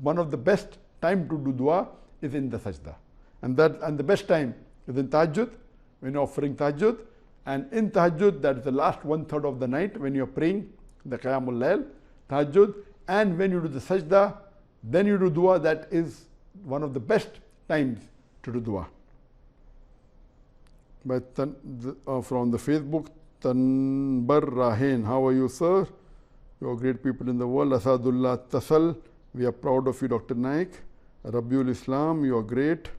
One of the best time to do dua is in the Sajdah. And the best time is in Tahajjud, when you're offering Tahajjud. And in Tahajjud, that is the last 1/3 of the night when you're praying the Qiyamul Layl, Tahajjud. And when you do the Sajdah, then you do dua. That is one of the best times to do dua. But from the Facebook, Tanbar Rahin, how are you, sir? You are great people in the world. Asadullah Tasal, we are proud of you, Dr. Naik. Rabiul Islam, you are great.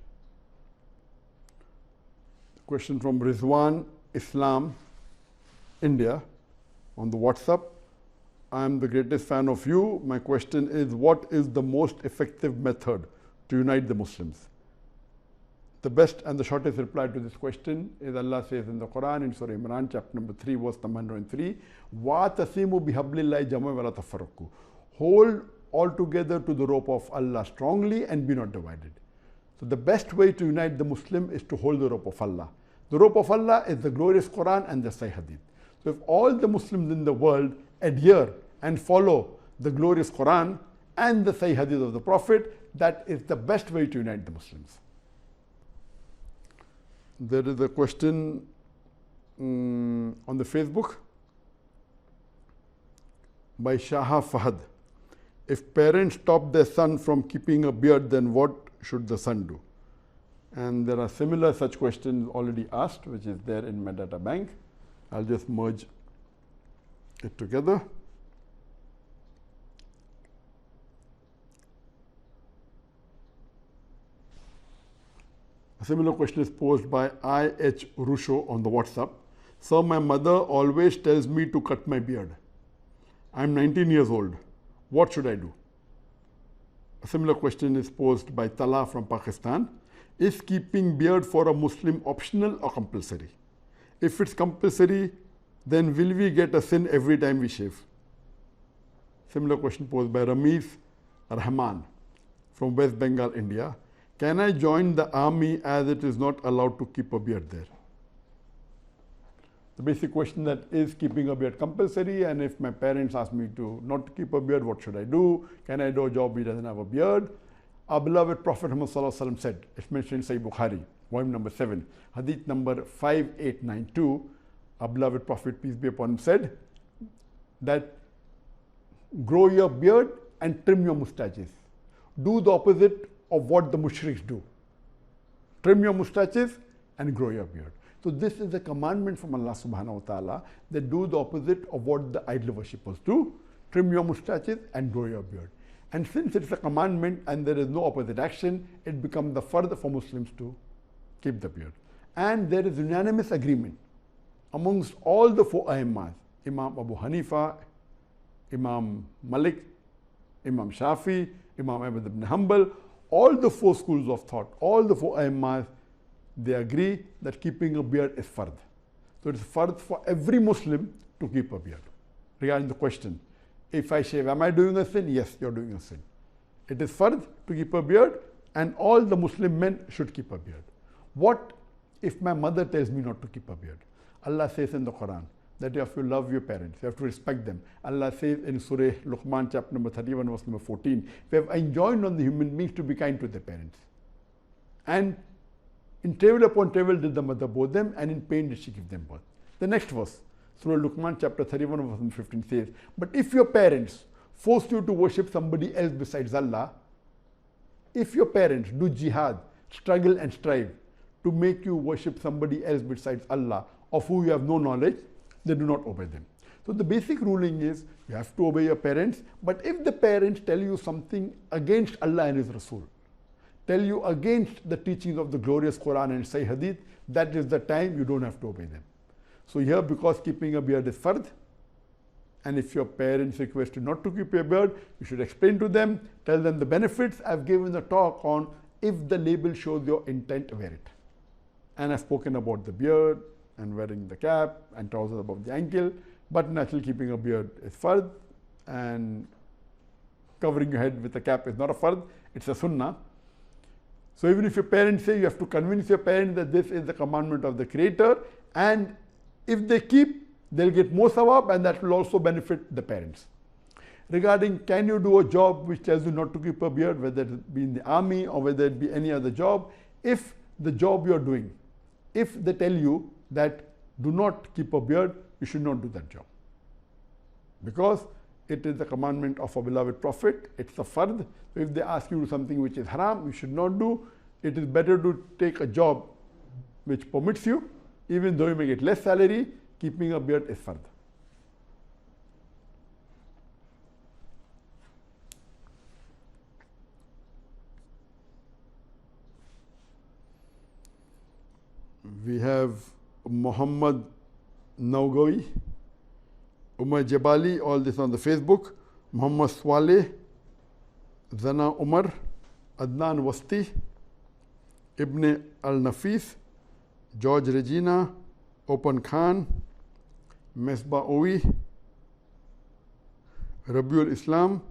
Question from Rizwan Islam, India, on the WhatsApp. I am the greatest fan of you. My question is, what is the most effective method to unite the Muslims? The best and the shortest reply to this question is Allah says in the Quran in Surah Imran, chapter number 3, verse number 103, وَاتَصِمُوا بِحَبْلِ اللَّهِ جَمِيعًا وَلَا تَفَرَّقُوا. Hold all together to the rope of Allah strongly and be not divided. So the best way to unite the Muslim is to hold the rope of Allah. The rope of Allah is the glorious Quran and the Sahih Hadith. So if all the Muslims in the world adhere and follow the glorious Quran and the Sahih Hadith of the Prophet, that is the best way to unite the Muslims. There is a question on the Facebook by Shaha Fahad. If parents stop their son from keeping a beard, then what should the son do? And there are similar such questions already asked, which is there in my data bank. I'll just merge it together. A similar question is posed by I.H. Rusho on the WhatsApp. Sir, my mother always tells me to cut my beard. I'm 19 years old. What should I do? A similar question is posed by Tala from Pakistan. Is keeping beard for a Muslim optional or compulsory? If it's compulsory, then will we get a sin every time we shave? Similar question posed by Ramiz Rahman from West Bengal, India. Can I join the army as it is not allowed to keep a beard there? the basic question that is keeping a beard compulsory, and if my parents ask me to not keep a beard, what should I do? Can I do a job which doesn't have a beard? Our beloved Prophet Muhammad said, it's mentioned in Sahih Bukhari, volume number 7, hadith number 5892, our beloved Prophet, peace be upon him, said that grow your beard and trim your mustaches. Do the opposite of what the mushriks do. Trim your mustaches and grow your beard. So this is a commandment from Allah subhanahu wa ta'ala, that do the opposite of what the idol worshippers do. Trim your mustaches and grow your beard. And since it's a commandment and there is no opposite action, it becomes the fard for Muslims to keep the beard. And there is unanimous agreement amongst all the 4 Aimmas, Imam Abu Hanifa, Imam Malik, Imam Shafi, Imam Ahmad ibn Hanbal, all the 4 schools of thought, all the 4 Aimmas, they agree that keeping a beard is fard. So it is fard for every Muslim to keep a beard. Regarding the question, if I shave, am I doing a sin? Yes, you're doing a sin. It is fard to keep a beard, and all the Muslim men should keep a beard. What if my mother tells me not to keep a beard? Allah says in the Quran that you have to love your parents, you have to respect them. Allah says in Surah Luqman, chapter number 31, verse number 14, we have enjoined on the human beings to be kind to their parents. And in travel upon travel did the mother bore them, and in pain did she give them birth. The next verse, Surah Luqman, chapter 31, verse number 15 says, but if your parents force you to worship somebody else besides Allah, if your parents do jihad, struggle and strive to make you worship somebody else besides Allah, of whom you have no knowledge, then do not obey them. So the basic ruling is you have to obey your parents, but if the parents tell you something against Allah and His Rasul, tell you against the teachings of the glorious Quran and Sahih Hadith, that is the time you don't have to obey them. So here, because keeping a beard is fard, and if your parents request you not to keep your beard, you should explain to them, tell them the benefits. I've given a talk on if the label shows your intent, wear it. And I've spoken about the beard and wearing the cap and trousers above the ankle, but naturally keeping a beard is fard, and covering your head with a cap is not a fard, it's a sunnah. So even if your parents say, you have to convince your parents that this is the commandment of the Creator, and if they keep, they'll get more sawab, and that will also benefit the parents. Regarding can you do a job which tells you not to keep a beard, whether it be in the army or whether it be any other job, if the job you're doing, if they tell you that do not keep a beard, you should not do that job. Because it is the commandment of our beloved Prophet, it's a fard. So if they ask you to do something which is haram, you should not do. It is better to take a job which permits you, even though you may get less salary. Keeping a beard is fard. We have Muhammad Naugawi, Umar Jabali, all this on the Facebook, Muhammad Swaleh, Zana Umar, Adnan Wasti, Ibn Al-Nafis, George Regina, Open Khan, Mesbah Owi, Rabiul Islam,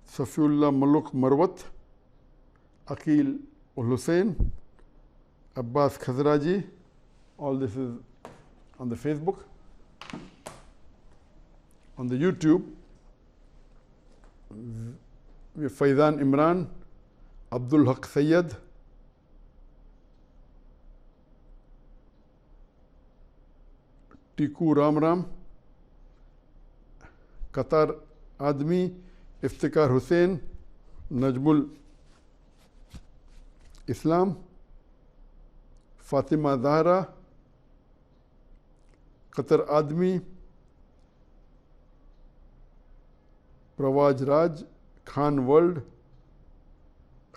Safiullah Maluk Marwat, Aqil Ul Hussein, Abbas Khazraji, all this is on the Facebook. On the YouTube, we have Faizan Imran, Abdul Haq Sayyid, Tiku Ram, Qatar Admi, Iftikhar Hussain, Najmul Islam, Fatima Zahra, Qatar Admi, Pravaj Raj, Khan World,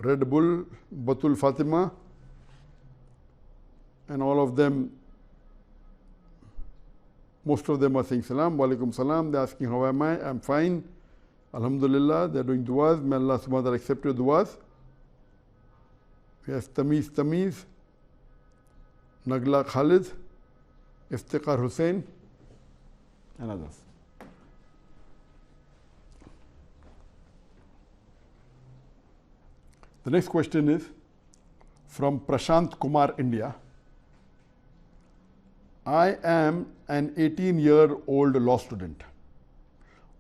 Red Bull, Batul Fatima, and all of them, most of them are saying salam, wa alaikum salam. They're asking how am I? I'm fine. Alhamdulillah, they're doing du'as. May Allah subhanahu wa ta'ala accept your du'as. We have Tamiz, Nagla Khalid, Iftikhar Hussain, and others. The next question is from Prashant Kumar, India. I am an 18-year-old law student.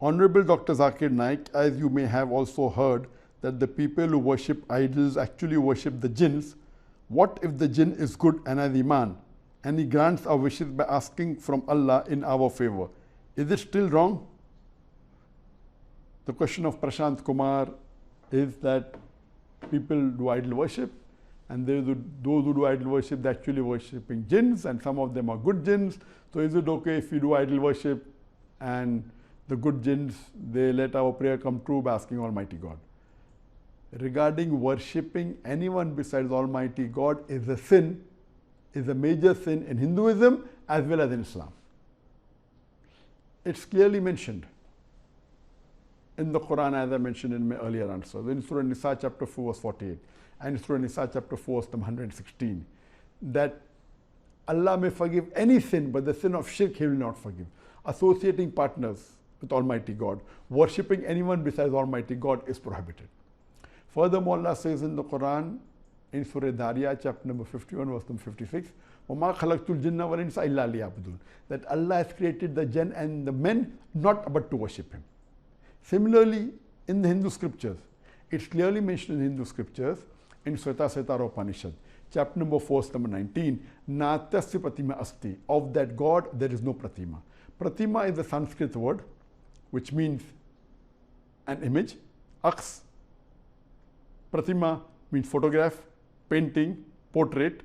Honorable Dr. Zakir Naik, as you may have also heard that the people who worship idols actually worship the jinns. What if the jinn is good and has iman and he grants our wishes by asking from Allah in our favor? Is it still wrong? The question of Prashant Kumar is that people do idol worship, and those who do idol worship, they're actually worshipping jinns, and some of them are good jinns. So is it okay if we do idol worship and the good jinns, they let our prayer come true by asking Almighty God? Regarding worshipping anyone besides Almighty God is a sin, is a major sin in Hinduism as well as in Islam. It's clearly mentioned in the Quran, as I mentioned in my earlier answer, in Surah Nisa chapter 4 verse 48 and Surah Nisa chapter 4 verse 116, that Allah may forgive any sin, but the sin of shirk He will not forgive. Associating partners with Almighty God, worshipping anyone besides Almighty God is prohibited. Furthermore, Allah says in the Quran, in Surah Dhariyat chapter number 51 verse number 56, وَمَا خَلَقْتُ الْجِنَّ وَالْإِنسَ إِلَّا لِيَعْبُدُونَ, that Allah has created the jinn and the men not but to worship Him. Similarly, in the Hindu scriptures, it's clearly mentioned in Hindu scriptures in Svetasvatara Upanishad, chapter number 4, verse number 19, Natasya Pratima Asti, of that God there is no Pratima. Pratima is a Sanskrit word which means an image. Aks, Pratima means photograph, painting, portrait.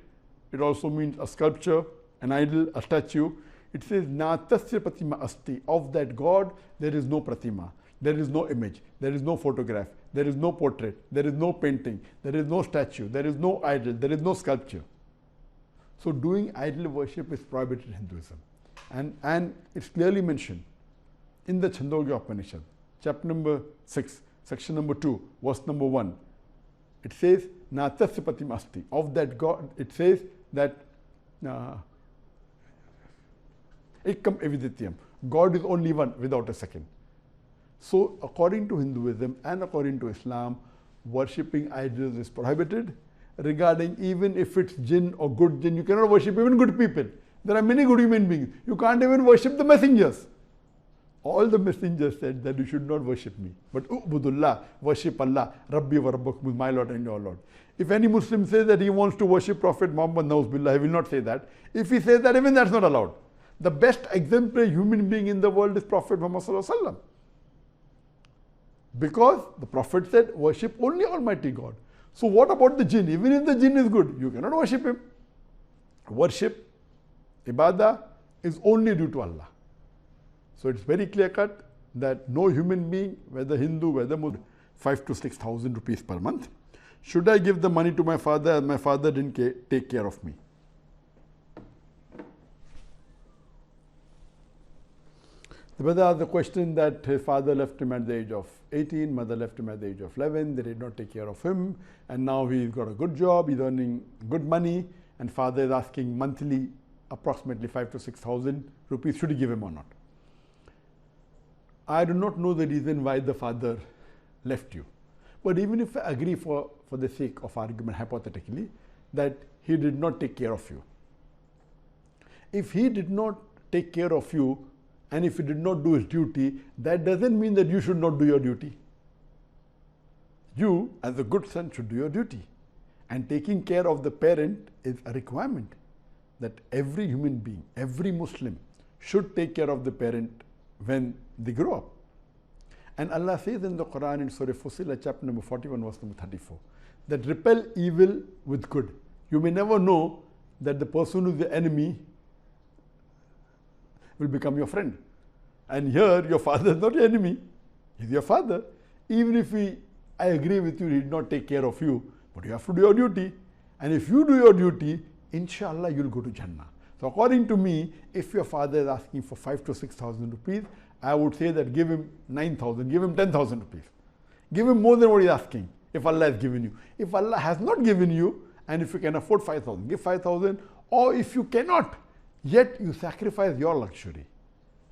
It also means a sculpture, an idol, a statue. It says Natasya Pratima Asti, of that God there is no Pratima. There is no image, there is no photograph, there is no portrait, there is no painting, there is no statue, there is no idol, there is no sculpture. So doing idol worship is prohibited in Hinduism. And it's clearly mentioned in the Chandogya Upanishad, chapter number 6, section number 2, verse number 1. It says, Natasya Pratima Asti, of that God, it says that Ekam Evidityam, God is only one without a second. So according to Hinduism and according to Islam, worshipping idols is prohibited. Regarding even if it's jinn or good jinn, you cannot worship even good people. There are many good human beings. You can't even worship the messengers. All the messengers said that you should not worship me. But Ubudullah, worship Allah, Rabbi wa Rabbakum, my Lord and your Lord. If any Muslim says that he wants to worship Prophet Muhammad, Nauzbillah, he will not say that. If he says that, even that's not allowed. The best exemplary human being in the world is Prophet Muhammad Sallallahu Alaihi Wasallam. Because the Prophet said, worship only Almighty God. So what about the jinn? Even if the jinn is good, you cannot worship him. Worship, ibadah, is only due to Allah. So it's very clear cut that no human being, whether Hindu, whether Muslim, 5,000 to 6,000 rupees per month. Should I give the money to my father as my father didn't take care of me? The brother asked the question that his father left him at the age of 18, mother left him at the age of 11, they did not take care of him, and now he's got a good job, he's earning good money, and father is asking monthly approximately 5,000 to 6,000 rupees, should he give him or not? I do not know the reason why the father left you. But even if I agree for the sake of argument hypothetically that he did not take care of you. If he did not take care of you, and if he did not do his duty, that doesn't mean that you should not do your duty. You, as a good son, should do your duty. And taking care of the parent is a requirement that every human being, every Muslim should take care of the parent when they grow up. And Allah says in the Quran in Surah Fussilat, chapter number 41, verse number 34, that repel evil with good. You may never know that the person who is the enemy will become your friend. And here, your father is not your enemy. He's your father. Even if I agree with you, he did not take care of you, but you have to do your duty. And if you do your duty, inshallah, you'll go to Jannah. So according to me, if your father is asking for 5,000 to 6,000 rupees, I would say that give him 9,000, give him 10,000 rupees. Give him more than what he's asking, if Allah has given you. If Allah has not given you, and if you can afford 5,000, give 5,000. Or if you cannot, yet you sacrifice your luxury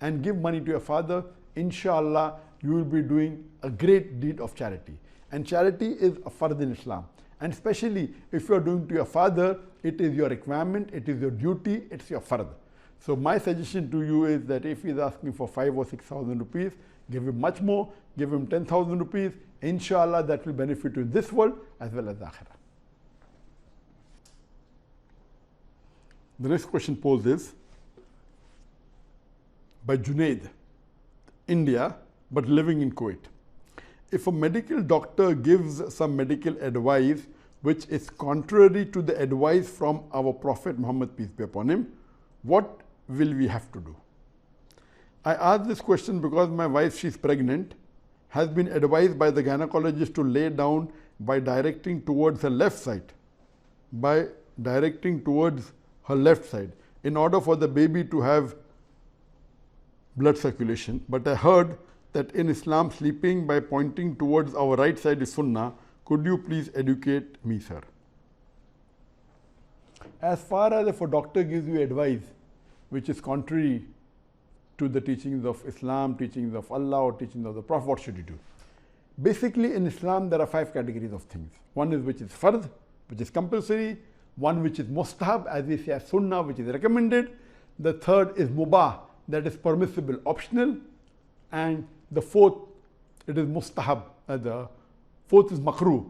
and give money to your father, inshallah, you will be doing a great deed of charity. And charity is a fard in Islam. And especially if you are doing to your father, it is your requirement, it is your duty, it's your fard. So my suggestion to you is that if he's asking for 5,000 or 6,000 rupees, give him much more, give him 10,000 rupees. Inshallah, that will benefit you in this world as well as Akhirah. The next question posed is by Junaid, India, but living in Kuwait. If a medical doctor gives some medical advice which is contrary to the advice from our Prophet Muhammad, peace be upon him, what will we have to do? I ask this question because my wife, she's pregnant, has been advised by the gynecologist to lay down by directing towards her left side, in order for the baby to have blood circulation. But I heard that in Islam, sleeping by pointing towards our right side is sunnah. Could you please educate me, sir? As far as if a doctor gives you advice which is contrary to the teachings of Islam, teachings of Allah, or teachings of the Prophet, what should you do? Basically, in Islam, there are 5 categories of things. One is which is fard, which is compulsory. One which is mustahab, as we say as sunnah, which is recommended. The third is mubah, that is permissible, optional. And the fourth, it is mustahab. The fourth is makruh,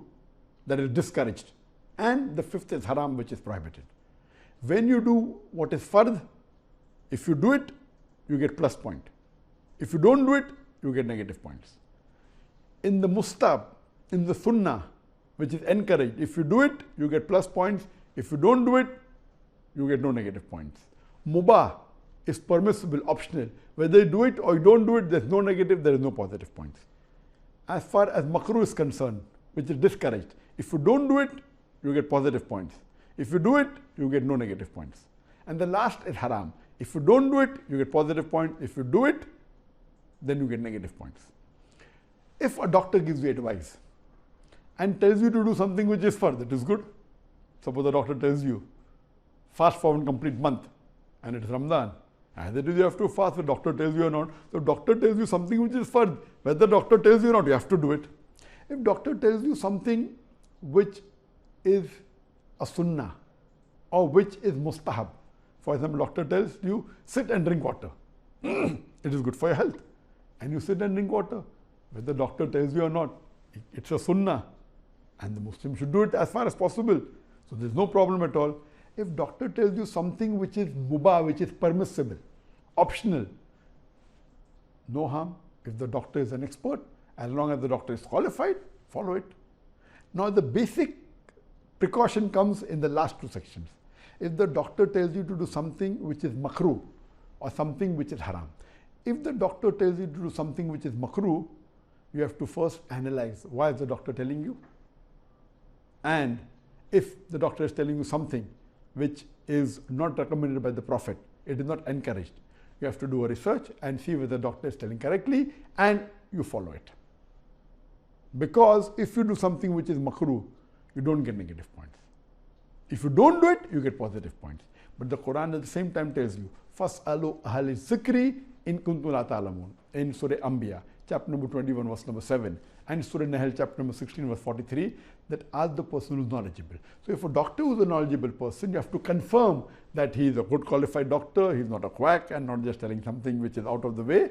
that is discouraged. And the fifth is haram, which is prohibited. When you do what is fard, if you do it, you get plus point. If you don't do it, you get negative points. In the mustahab, in the sunnah, which is encouraged, if you do it, you get plus points. If you don't do it, you get no negative points. Mubah is permissible, optional. Whether you do it or you don't do it, there's no negative, there is no positive points. As far as makruh is concerned, which is discouraged, if you don't do it, you get positive points. If you do it, you get no negative points. And the last is haram. If you don't do it, you get positive points. If you do it, then you get negative points. If a doctor gives you advice and tells you to do something which is fard, that is good. Suppose the doctor tells you, fast for one complete month, and it is Ramadan. Either you have to fast, the doctor tells you or not. So doctor tells you something which is fard. Whether the doctor tells you or not, you have to do it. If doctor tells you something which is a sunnah or which is mustahab, for example, doctor tells you, sit and drink water. It is good for your health. And you sit and drink water. Whether the doctor tells you or not, it's a sunnah. And the Muslim should do it as far as possible. So there's no problem at all. If doctor tells you something which is mubah, which is permissible, optional, no harm. If the doctor is an expert, as long as the doctor is qualified, follow it. Now the basic precaution comes in the last 2 sections. If the doctor tells you to do something which is makruh or something which is haram. If the doctor tells you to do something which is makruh, you have to first analyze why is the doctor telling you. And if the doctor is telling you something which is not recommended by the Prophet, it is not encouraged, you have to do a research and see whether the doctor is telling correctly and you follow it. Because if you do something which is makruh, you don't get negative points. If you don't do it, you get positive points. But the Quran at the same time tells you, فَاسْأَلُوا أَهْلِ الذِّكْرِ إِن كُنتُمْ لَا تَعْلَمُونَ, in Surah Anbiya, chapter number 21, verse number 7, and Surah Nahl, chapter number 16, verse 43, that ask the person who is knowledgeable. So if a doctor who is a knowledgeable person, you have to confirm that he is a good qualified doctor, he is not a quack and not just telling something which is out of the way.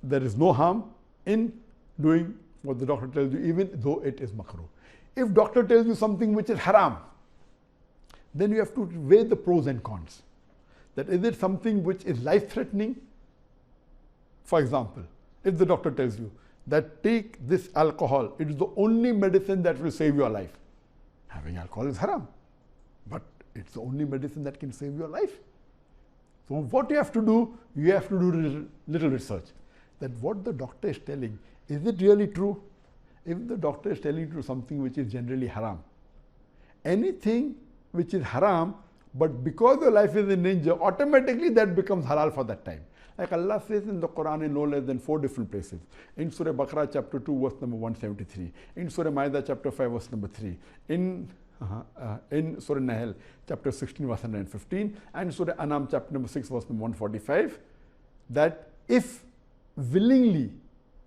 There is no harm in doing what the doctor tells you, even though it is makruh. If doctor tells you something which is haram, then you have to weigh the pros and cons. That is it something which is life-threatening? For example, if the doctor tells you that take this alcohol, it is the only medicine that will save your life. Having alcohol is haram, but it's the only medicine that can save your life. So what you have to do little research. That what the doctor is telling, is it really true? If the doctor is telling you something which is generally haram, anything which is haram, but because your life is in danger, automatically that becomes halal for that time. Like Allah says in the Quran in no less than 4 different places. In Surah Baqarah chapter 2 verse number 173. In Surah Ma'idah chapter 5 verse number 3. In Surah Nahl chapter 16 verse 115. And Surah Anam chapter number 6 verse number 145. That if willingly,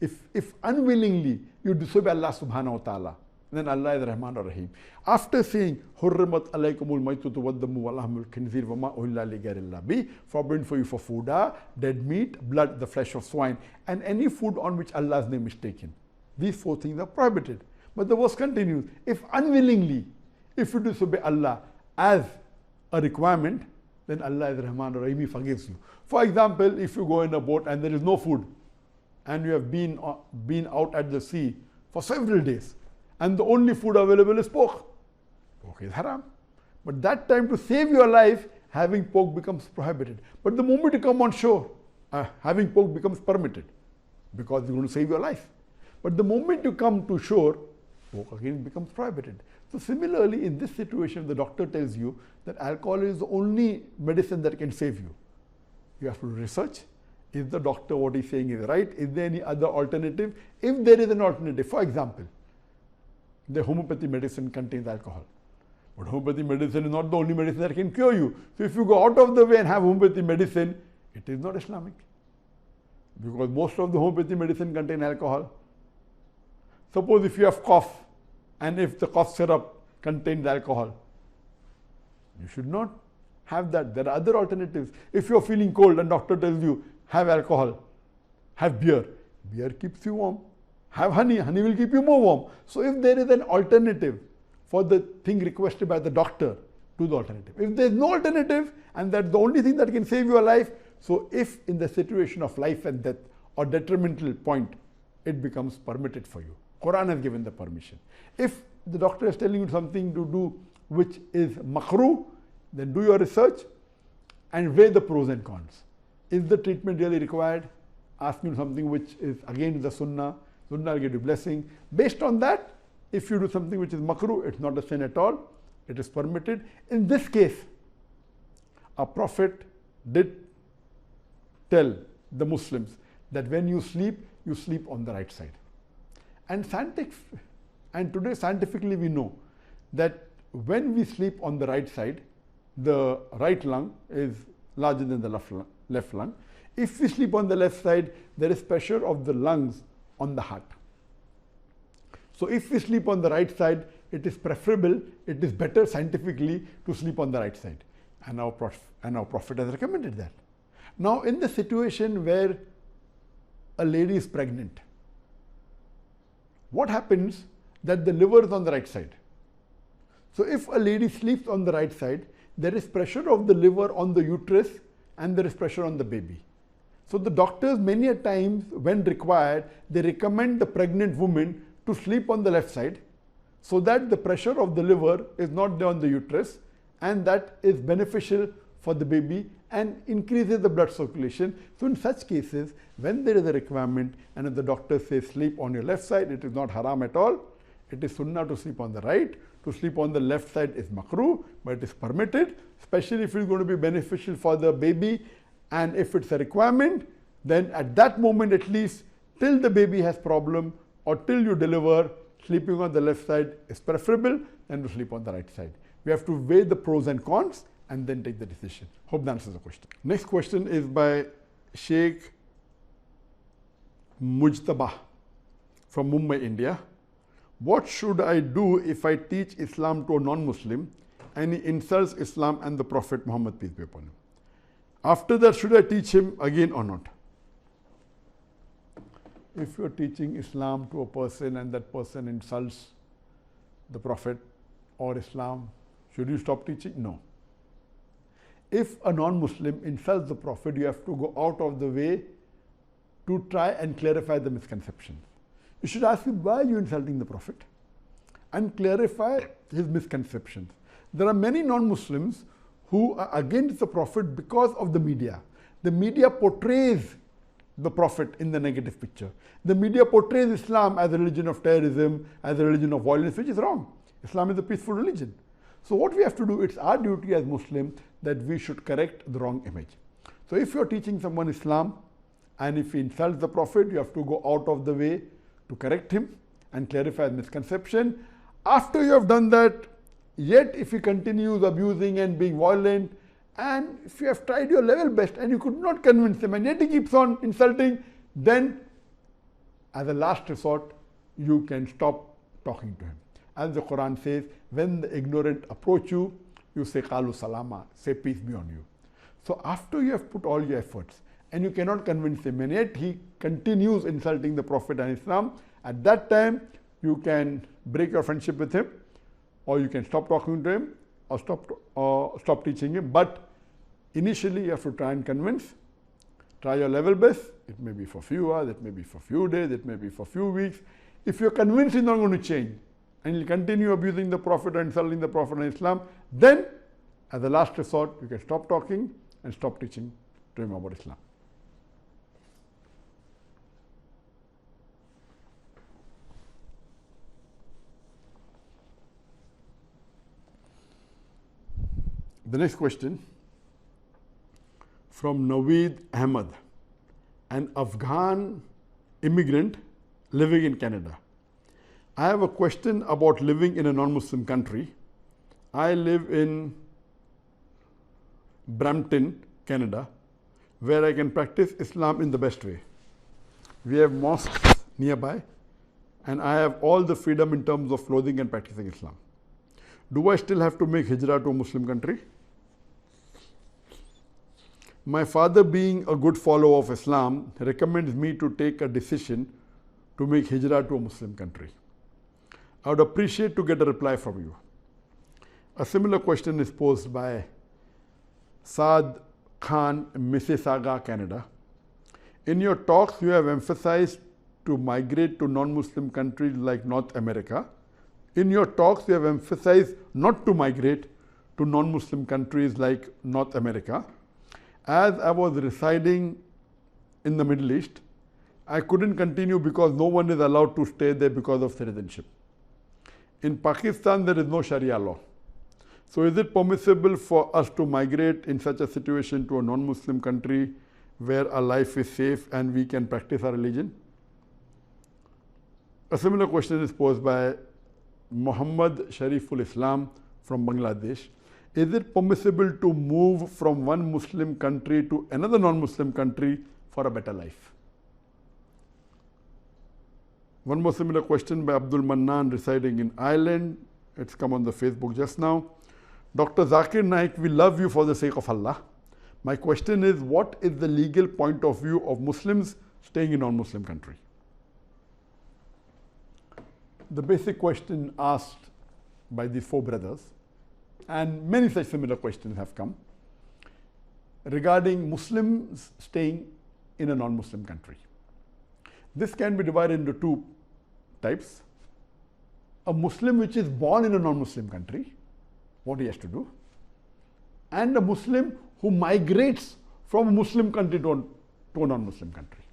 if unwillingly you disobey Allah subhanahu wa ta'ala, then Allah is Rahman or Rahim. After saying, Hurrimat alaykumul maytutu waddamu walahmul khinzir wama uhilla li ghayrillah bi, forbidden for you for food are dead meat, blood, the flesh of swine, and any food on which Allah's name is taken. These 4 things are prohibited. But the verse continues, if unwillingly, if you disobey Allah as a requirement, then Allah is Rahman or Rahim, He forgives you. For example, if you go in a boat and there is no food, and you have been out at the sea for several days, and the only food available is pork. Pork is haram. But that time, to save your life, having pork becomes prohibited. But the moment you come on shore, having pork becomes permitted, because you're going to save your life. But the moment you come to shore, pork again becomes prohibited. So similarly, in this situation, the doctor tells you that alcohol is the only medicine that can save you. You have to research. Is the doctor what he's saying is right? Is there any other alternative? If there is an alternative, for example, the homeopathy medicine contains alcohol. But homeopathy medicine is not the only medicine that can cure you. So if you go out of the way and have homeopathy medicine, it is not Islamic. Because most of the homeopathy medicine contain alcohol. Suppose if you have cough, and if the cough syrup contains alcohol, you should not have that. There are other alternatives. If you are feeling cold and doctor tells you, have alcohol, have beer. Beer keeps you warm. Have honey. Honey will keep you more warm. So if there is an alternative for the thing requested by the doctor, do the alternative. If there is no alternative and that's the only thing that can save your life, so if in the situation of life and death or detrimental point, it becomes permitted for you. Quran has given the permission. If the doctor is telling you something to do which is makruh, then do your research and weigh the pros and cons. Is the treatment really required? Ask you something which is against the sunnah. Sunnah will give you blessing. Based on that, if you do something which is makruh, it's not a sin at all. It is permitted. In this case, a prophet did tell the Muslims that when you sleep on the right side. And today scientifically we know that when we sleep on the right side, the right lung is larger than the left lung. If we sleep on the left side, there is pressure of the lungs on the heart. So if we sleep on the right side, it is preferable, it is better scientifically to sleep on the right side. And our Prophet has recommended that. Now in the situation where a lady is pregnant, what happens that the liver is on the right side? So if a lady sleeps on the right side, there is pressure of the liver on the uterus and there is pressure on the baby. So the doctors many a times when required, they recommend the pregnant woman to sleep on the left side so that the pressure of the liver is not there on the uterus, and that is beneficial for the baby and increases the blood circulation. So in such cases, when there is a requirement and if the doctor says sleep on your left side, it is not haram at all. It is sunnah to sleep on the right. To sleep on the left side is makruh, but it is permitted, especially if it is going to be beneficial for the baby, and if it's a requirement, then at that moment at least, till the baby has problem or till you deliver, sleeping on the left side is preferable than to sleep on the right side. We have to weigh the pros and cons and then take the decision. Hope that answers the question. Next question is by Sheikh Mujtabah from Mumbai, India. What should I do if I teach Islam to a non-Muslim and he insults Islam and the Prophet Muhammad, peace be upon him? After that, should I teach him again or not? If you are teaching Islam to a person and that person insults the Prophet or Islam, should you stop teaching? No. If a non-Muslim insults the Prophet, you have to go out of the way to try and clarify the misconception. You should ask him, why are you insulting the Prophet? And clarify his misconceptions. There are many non-Muslims who are against the Prophet because of the media. The media portrays the Prophet in the negative picture. The media portrays Islam as a religion of terrorism, as a religion of violence, which is wrong. Islam is a peaceful religion. So what we have to do, it's our duty as Muslims that we should correct the wrong image. So if you're teaching someone Islam and if he insults the Prophet, you have to go out of the way to correct him and clarify the misconception. After you have done that, yet if he continues abusing and being violent, and if you have tried your level best and you could not convince him and yet he keeps on insulting, then as a last resort, you can stop talking to him. As the Quran says, when the ignorant approach you, you say Qalu Salama, say peace be on you. So after you have put all your efforts and you cannot convince him, and yet he continues insulting the Prophet and Islam, at that time you can break your friendship with him, or you can stop talking to him, or stop teaching him. But initially you have to try and convince. Try your level best. It may be for a few hours, it may be for a few days, it may be for a few weeks. If you're convinced he's not going to change and he'll continue abusing the Prophet and insulting the Prophet and Islam, then as a last resort you can stop talking and stop teaching to him about Islam. The next question from Naveed Ahmed, an Afghan immigrant living in Canada. I have a question about living in a non-Muslim country. I live in Brampton, Canada, where I can practice Islam in the best way. We have mosques nearby and I have all the freedom in terms of clothing and practicing Islam. Do I still have to make Hijrah to a Muslim country? My father, being a good follower of Islam, recommends me to take a decision to make Hijrah to a Muslim country. I would appreciate to get a reply from you. A similar question is posed by Saad Khan, Mississauga, Canada. In your talks, you have emphasized to migrate to non-Muslim countries like North America. In your talks, you have emphasized not to migrate to non-Muslim countries like North America. As I was residing in the Middle East, I couldn't continue because no one is allowed to stay there because of citizenship. In Pakistan, there is no Sharia law. So is it permissible for us to migrate in such a situation to a non-Muslim country where our life is safe and we can practice our religion? A similar question is posed by Muhammad Shariful Islam from Bangladesh. Is it permissible to move from one Muslim country to another non-Muslim country for a better life? One more similar question by Abdul Mannan residing in Ireland. It's come on the Facebook just now. Dr. Zakir Naik, we love you for the sake of Allah. My question is, what is the legal point of view of Muslims staying in non-Muslim country? The basic question asked by these four brothers, and many such similar questions have come, regarding Muslims staying in a non-Muslim country. This can be divided into two types. A Muslim which is born in a non-Muslim country, what he has to do, and a Muslim who migrates from a Muslim country to a non-Muslim country.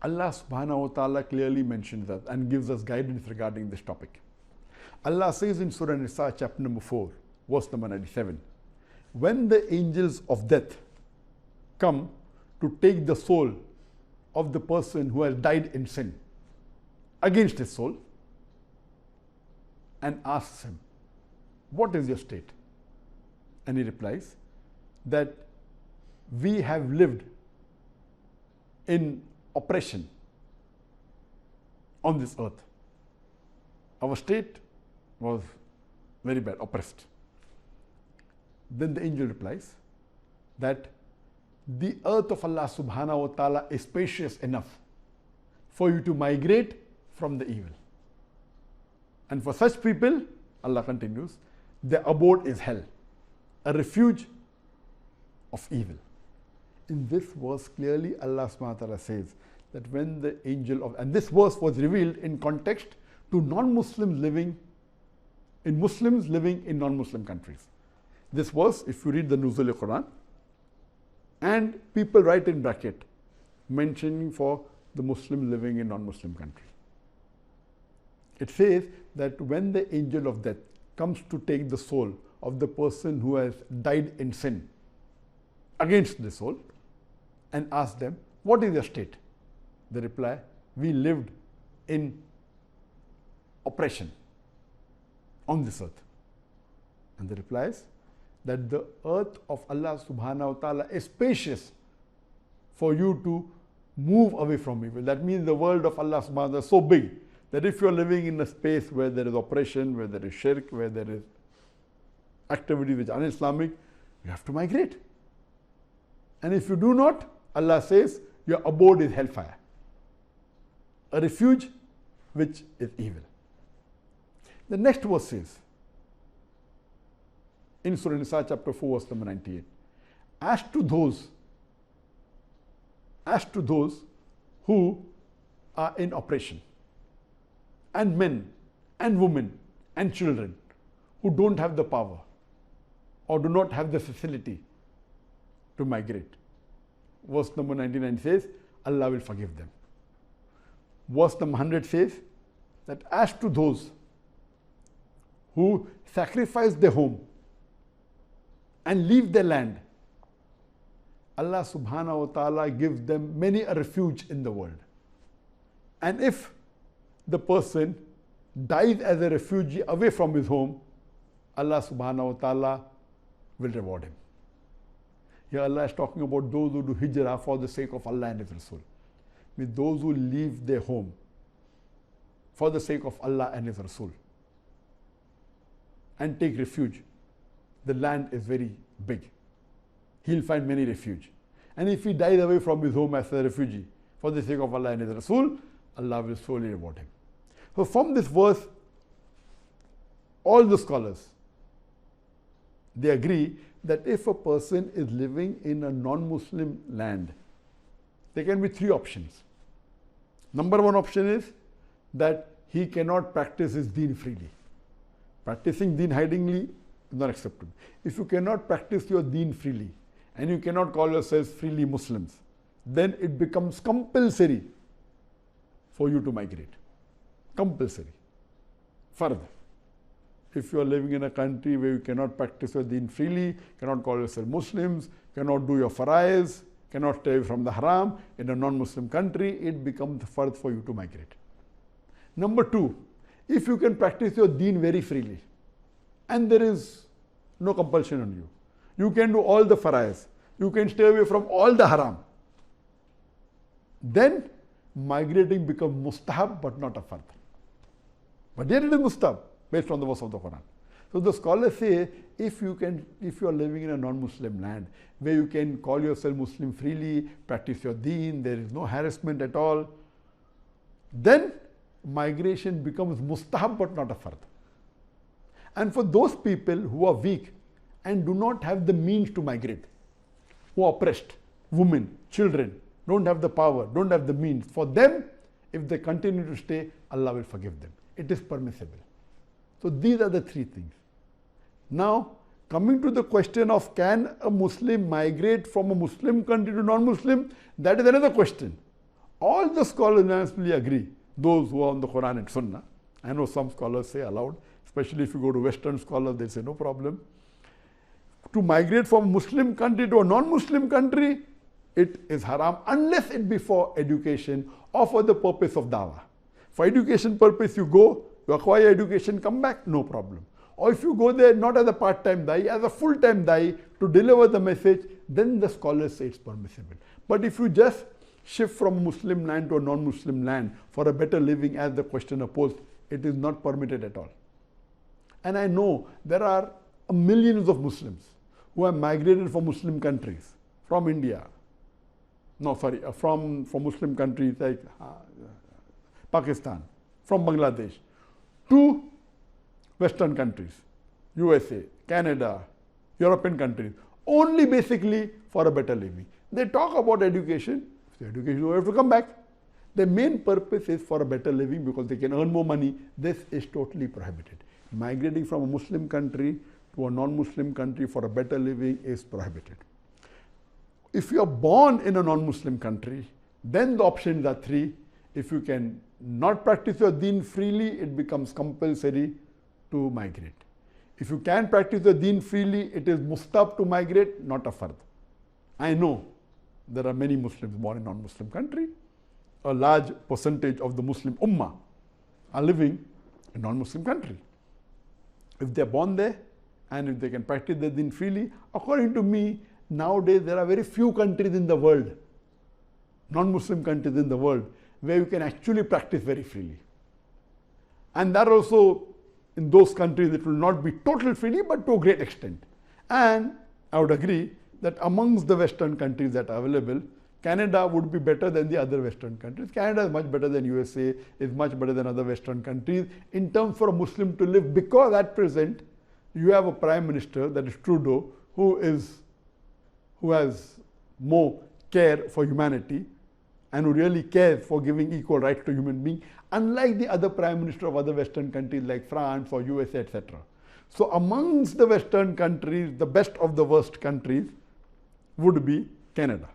Allah subhanahu wa ta'ala clearly mentions that and gives us guidance regarding this topic. Allah says in Surah Nisa chapter number 4, verse number 97, when the angels of death come to take the soul of the person who has died in sin against his soul, and asks him, what is your state? And he replies that we have lived in oppression on this earth. Our state was very bad, oppressed. Then the angel replies that the earth of Allah subhanahu wa ta'ala is spacious enough for you to migrate from the evil. And for such people, Allah continues, their abode is hell, a refuge of evil. In this verse, clearly Allah subhanahu wa ta'ala says that when the angel of, and this verse was revealed in context to non-Muslims living in Muslims living in non-Muslim countries. This verse, if you read the Nuzul Quran, and people write in bracket mentioning for the Muslim living in non-Muslim country. It says that when the angel of death comes to take the soul of the person who has died in sin against the soul and ask them, what is your state? They reply, we lived in oppression on this earth. And the reply is that the earth of Allah subhanahu wa ta'ala is spacious for you to move away from evil. That means the world of Allah subhanahu wa ta'ala is so big that if you are living in a space where there is oppression, where there is shirk, where there is activity which is un-Islamic, you have to migrate. And if you do not, Allah says, your abode is hellfire, a refuge which is evil. The next verse says, in Surah Nisa chapter 4 verse number 98, as to those who are in oppression, and men and women and children who don't have the power or do not have the facility to migrate. Verse number 99 says, Allah will forgive them. Verse number 100 says that as to those who sacrifice their home and leave their land, Allah subhanahu wa ta'ala gives them many a refuge in the world. And if the person dies as a refugee away from his home, Allah subhanahu wa ta'ala will reward him. Here Allah is talking about those who do hijrah for the sake of Allah and His Rasul. With those who leave their home for the sake of Allah and His Rasul and take refuge. The land is very big. He'll find many refuge. And if he dies away from his home as a refugee for the sake of Allah and His Rasul, Allah will surely reward him. So from this verse, all the scholars, they agree that if a person is living in a non-Muslim land, there can be three options. Number one option is that he cannot practice his deen freely. Practicing deen hidingly is not acceptable. If you cannot practice your deen freely and you cannot call yourselves freely Muslims, then it becomes compulsory for you to migrate. Compulsory. Further, if you are living in a country where you cannot practice your deen freely, cannot call yourself Muslims, cannot do your faraiz, cannot stay away from the haram in a non-Muslim country, it becomes fard for you to migrate. Number two, if you can practice your deen very freely and there is no compulsion on you, you can do all the faraiz, you can stay away from all the haram, then migrating becomes mustahab but not a fard. But yet it is mustahab based on the verse of the Quran. So the scholars say, if you are living in a non-Muslim land where you can call yourself Muslim freely, practice your deen, there is no harassment at all, then migration becomes mustahab but not a fard. And for those people who are weak and do not have the means to migrate, who are oppressed, women, children, don't have the power, don't have the means, for them, if they continue to stay, Allah will forgive them. It is permissible. So these are the three things. Now, coming to the question of can a Muslim migrate from a Muslim country to non-Muslim, that is another question. All the scholars unanimously agree, those who are on the Quran and Sunnah. I know some scholars say allowed, especially if you go to Western scholars, they say no problem. To migrate from a Muslim country to a non-Muslim country, it is haram unless it be for education or for the purpose of dawah. For education purpose, you go, you acquire education, come back, no problem. Or if you go there not as a part-time da'i, as a full-time da'i to deliver the message, then the scholars say it's permissible. But if you just shift from Muslim land to a non-Muslim land for a better living as the questioner posed, it is not permitted at all. And I know there are millions of Muslims who have migrated from Muslim countries, from India, from Muslim countries like Pakistan, from Bangladesh, to Western countries, USA, Canada, European countries, only basically for a better living. They talk about education, so education will have to come back. The main purpose is for a better living because they can earn more money. This is totally prohibited. Migrating from a Muslim country to a non-Muslim country for a better living is prohibited. If you are born in a non-Muslim country, then the options are three. If you can not practice your deen freely, it becomes compulsory to migrate. If you can practice your deen freely, it is mustahab to migrate, not a fard. I know there are many Muslims born in non-Muslim country. A large percentage of the Muslim ummah are living in non-Muslim country. If they are born there and if they can practice their deen freely, according to me, nowadays there are very few countries in the world, non-Muslim countries in the world, where you can actually practice very freely. And that also, in those countries, it will not be total freely, but to a great extent. And I would agree that amongst the Western countries that are available, Canada would be better than the other Western countries. Canada is much better than USA, is much better than other Western countries in terms for a Muslim to live, because at present you have a Prime Minister, that is Trudeau, who has more care for humanity and who really cares for giving equal rights to human beings, unlike the other Prime Minister of other Western countries like France or USA, etc. So amongst the Western countries, the best of the worst countries would be Canada.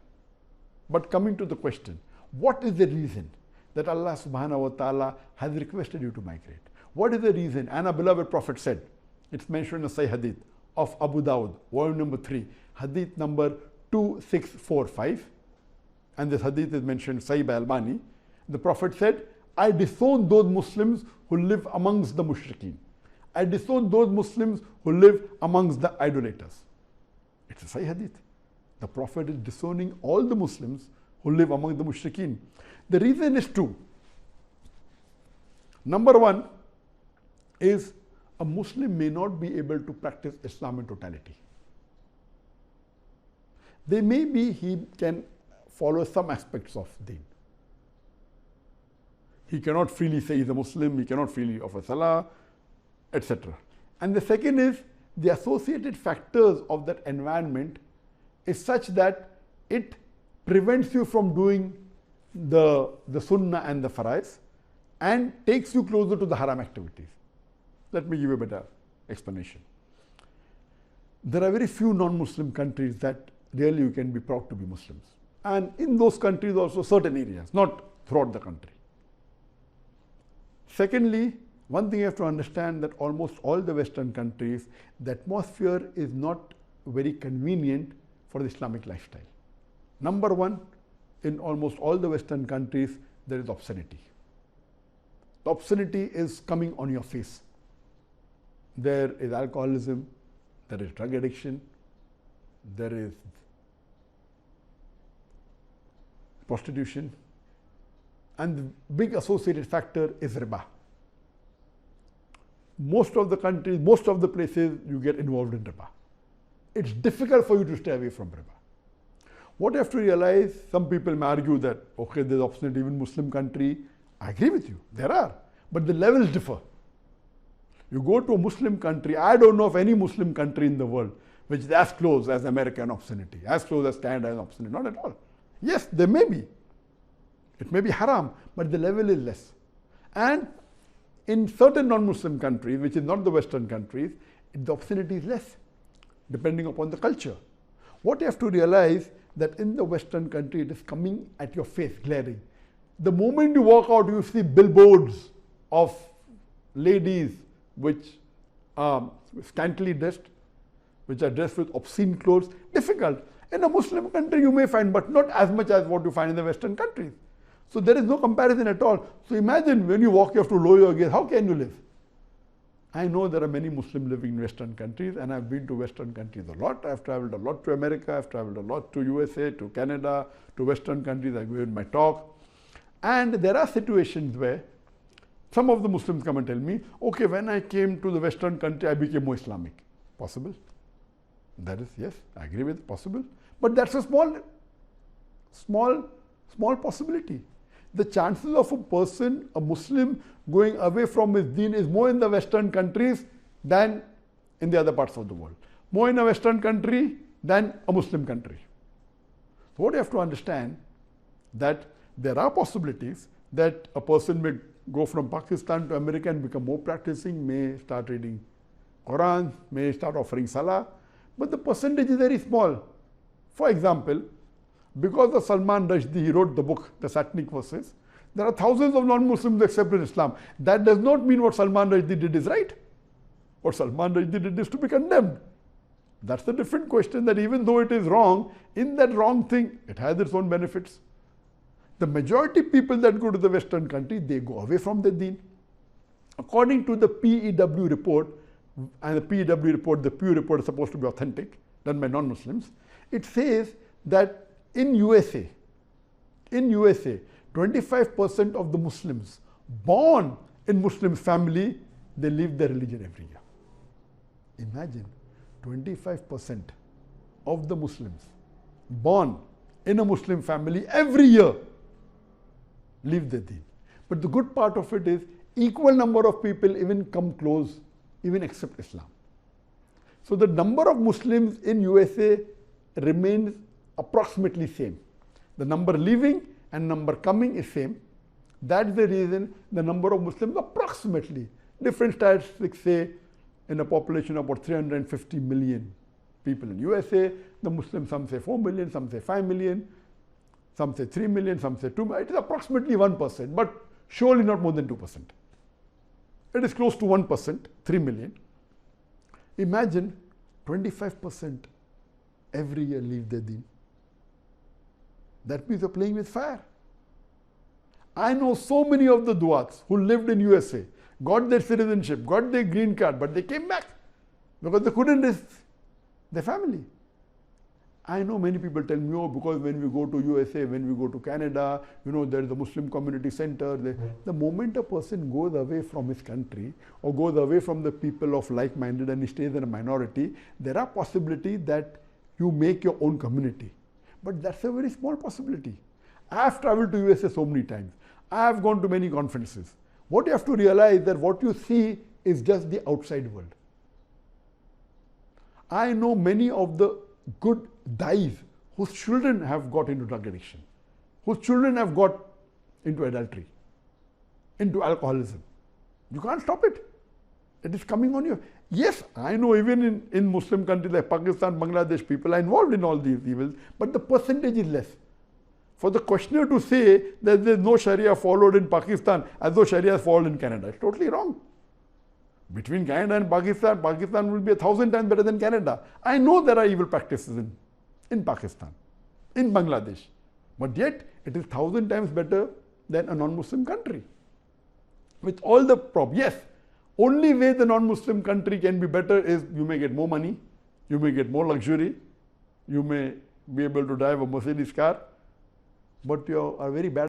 But coming to the question, what is the reason that Allah subhanahu wa ta'ala has requested you to migrate? What is the reason? And our beloved Prophet said, it's mentioned in the Sahih Hadith of Abu Dawud, volume number 3, Hadith number 2645. And this Hadith is mentioned Sahih by Albani. The Prophet said, I disown those Muslims who live amongst the mushrikeen. I disown those Muslims who live amongst the idolaters. It's a Sahih Hadith. The Prophet is disowning all the Muslims who live among the mushrikeen. The reason is two. Number one is a Muslim may not be able to practice Islam in totality. He can follow some aspects of Deen. He cannot freely say he's a Muslim, he cannot freely offer Salah, etc. And the second is the associated factors of that environment is such that it prevents you from doing the Sunnah and the Faraiz and takes you closer to the haram activities. Let me give you a better explanation. There are very few non-Muslim countries that really you can be proud to be Muslims. And in those countries also certain areas, not throughout the country. Secondly, one thing you have to understand that almost all the Western countries, the atmosphere is not very convenient for the Islamic lifestyle. Number one, in almost all the Western countries, there is obscenity. The obscenity is coming on your face. There is alcoholism, there is drug addiction, there is prostitution, and the big associated factor is riba. Most of the countries, most of the places you get involved in riba. It's difficult for you to stay away from riba. What you have to realize, some people may argue that, okay, there's obscenity even in Muslim country. I agree with you, there are, but the levels differ. You go to a Muslim country, I don't know of any Muslim country in the world which is as close as American obscenity, as close as Canada in obscenity, not at all. Yes, there may be. It may be haram, but the level is less. And in certain non-Muslim countries, which is not the Western countries, the obscenity is less, depending upon the culture. What you have to realize that in the Western country, it is coming at your face, glaring. The moment you walk out, you see billboards of ladies which are scantily dressed, which are dressed with obscene clothes. Difficult. In a Muslim country you may find, but not as much as what you find in the Western countries. So there is no comparison at all. So imagine when you walk, you have to lower your gaze. How can you live? I know there are many Muslims living in Western countries, and I've been to Western countries a lot. I've traveled a lot to America, I've traveled a lot to USA, to Canada, to Western countries. I've given my talk. And there are situations where some of the Muslims come and tell me, okay, when I came to the Western country, I became more Islamic. Possible? That is, yes, I agree with it, possible. But that's a small possibility. The chances of a person, a Muslim, going away from his deen is more in the Western countries than in the other parts of the world. More in a Western country than a Muslim country. So what you have to understand that there are possibilities that a person may go from Pakistan to America and become more practicing, may start reading Quran, may start offering Salah, but the percentage is very small. For example, because of Salman Rushdie, he wrote the book, The Satanic Verses, there are thousands of non-Muslims accepted Islam. That does not mean what Salman Rushdie did is right. What Salman Rushdie did is to be condemned. That's the different question, that even though it is wrong, in that wrong thing, it has its own benefits. The majority of people that go to the Western country, they go away from the deen. According to the PEW report, and the PEW report, the Pew report is supposed to be authentic, done by non-Muslims, it says that in USA, 25% of the Muslims born in Muslim family, they leave their religion every year. Imagine 25% of the Muslims born in a Muslim family every year leave their deen. But the good part of it is equal number of people even come close, even accept Islam. So the number of Muslims in USA remains approximately same. The number leaving and number coming is same. That's the reason the number of Muslims approximately, different statistics say in a population of about 350 million people in USA, the Muslims, some say 4 million, some say 5 million, some say 3 million, some say 2 million. It is approximately 1%, but surely not more than 2%. It is close to 1%, 3 million. Imagine 25% every year leave their deen. That means they're playing with fire. I know so many of the duats who lived in USA, got their citizenship, got their green card, but they came back because they couldn't risk their family. I know many people tell me, oh, because when we go to USA, when we go to Canada, there is a Muslim community center. The moment a person goes away from his country or goes away from the people of like-minded and he stays in a minority, there are possibilities that you make your own community. But that's a very small possibility. I have traveled to USA so many times. I have gone to many conferences. What you have to realize is that what you see is just the outside world. I know many of the good dais whose children have got into drug addiction, whose children have got into adultery, into alcoholism. You can't stop it. It is coming on you. Yes, I know even in Muslim countries like Pakistan, Bangladesh, people are involved in all these evils, but the percentage is less. For the questioner to say that there is no Sharia followed in Pakistan as though Sharia is followed in Canada, it's totally wrong. Between Canada and Pakistan, Pakistan will be 1,000 times better than Canada. I know there are evil practices in Pakistan, in Bangladesh, but yet it is 1,000 times better than a non-Muslim country. With all the problems, yes, only way the non-Muslim country can be better is you may get more money, you may get more luxury, you may be able to drive a Mercedes car, but you are very bad.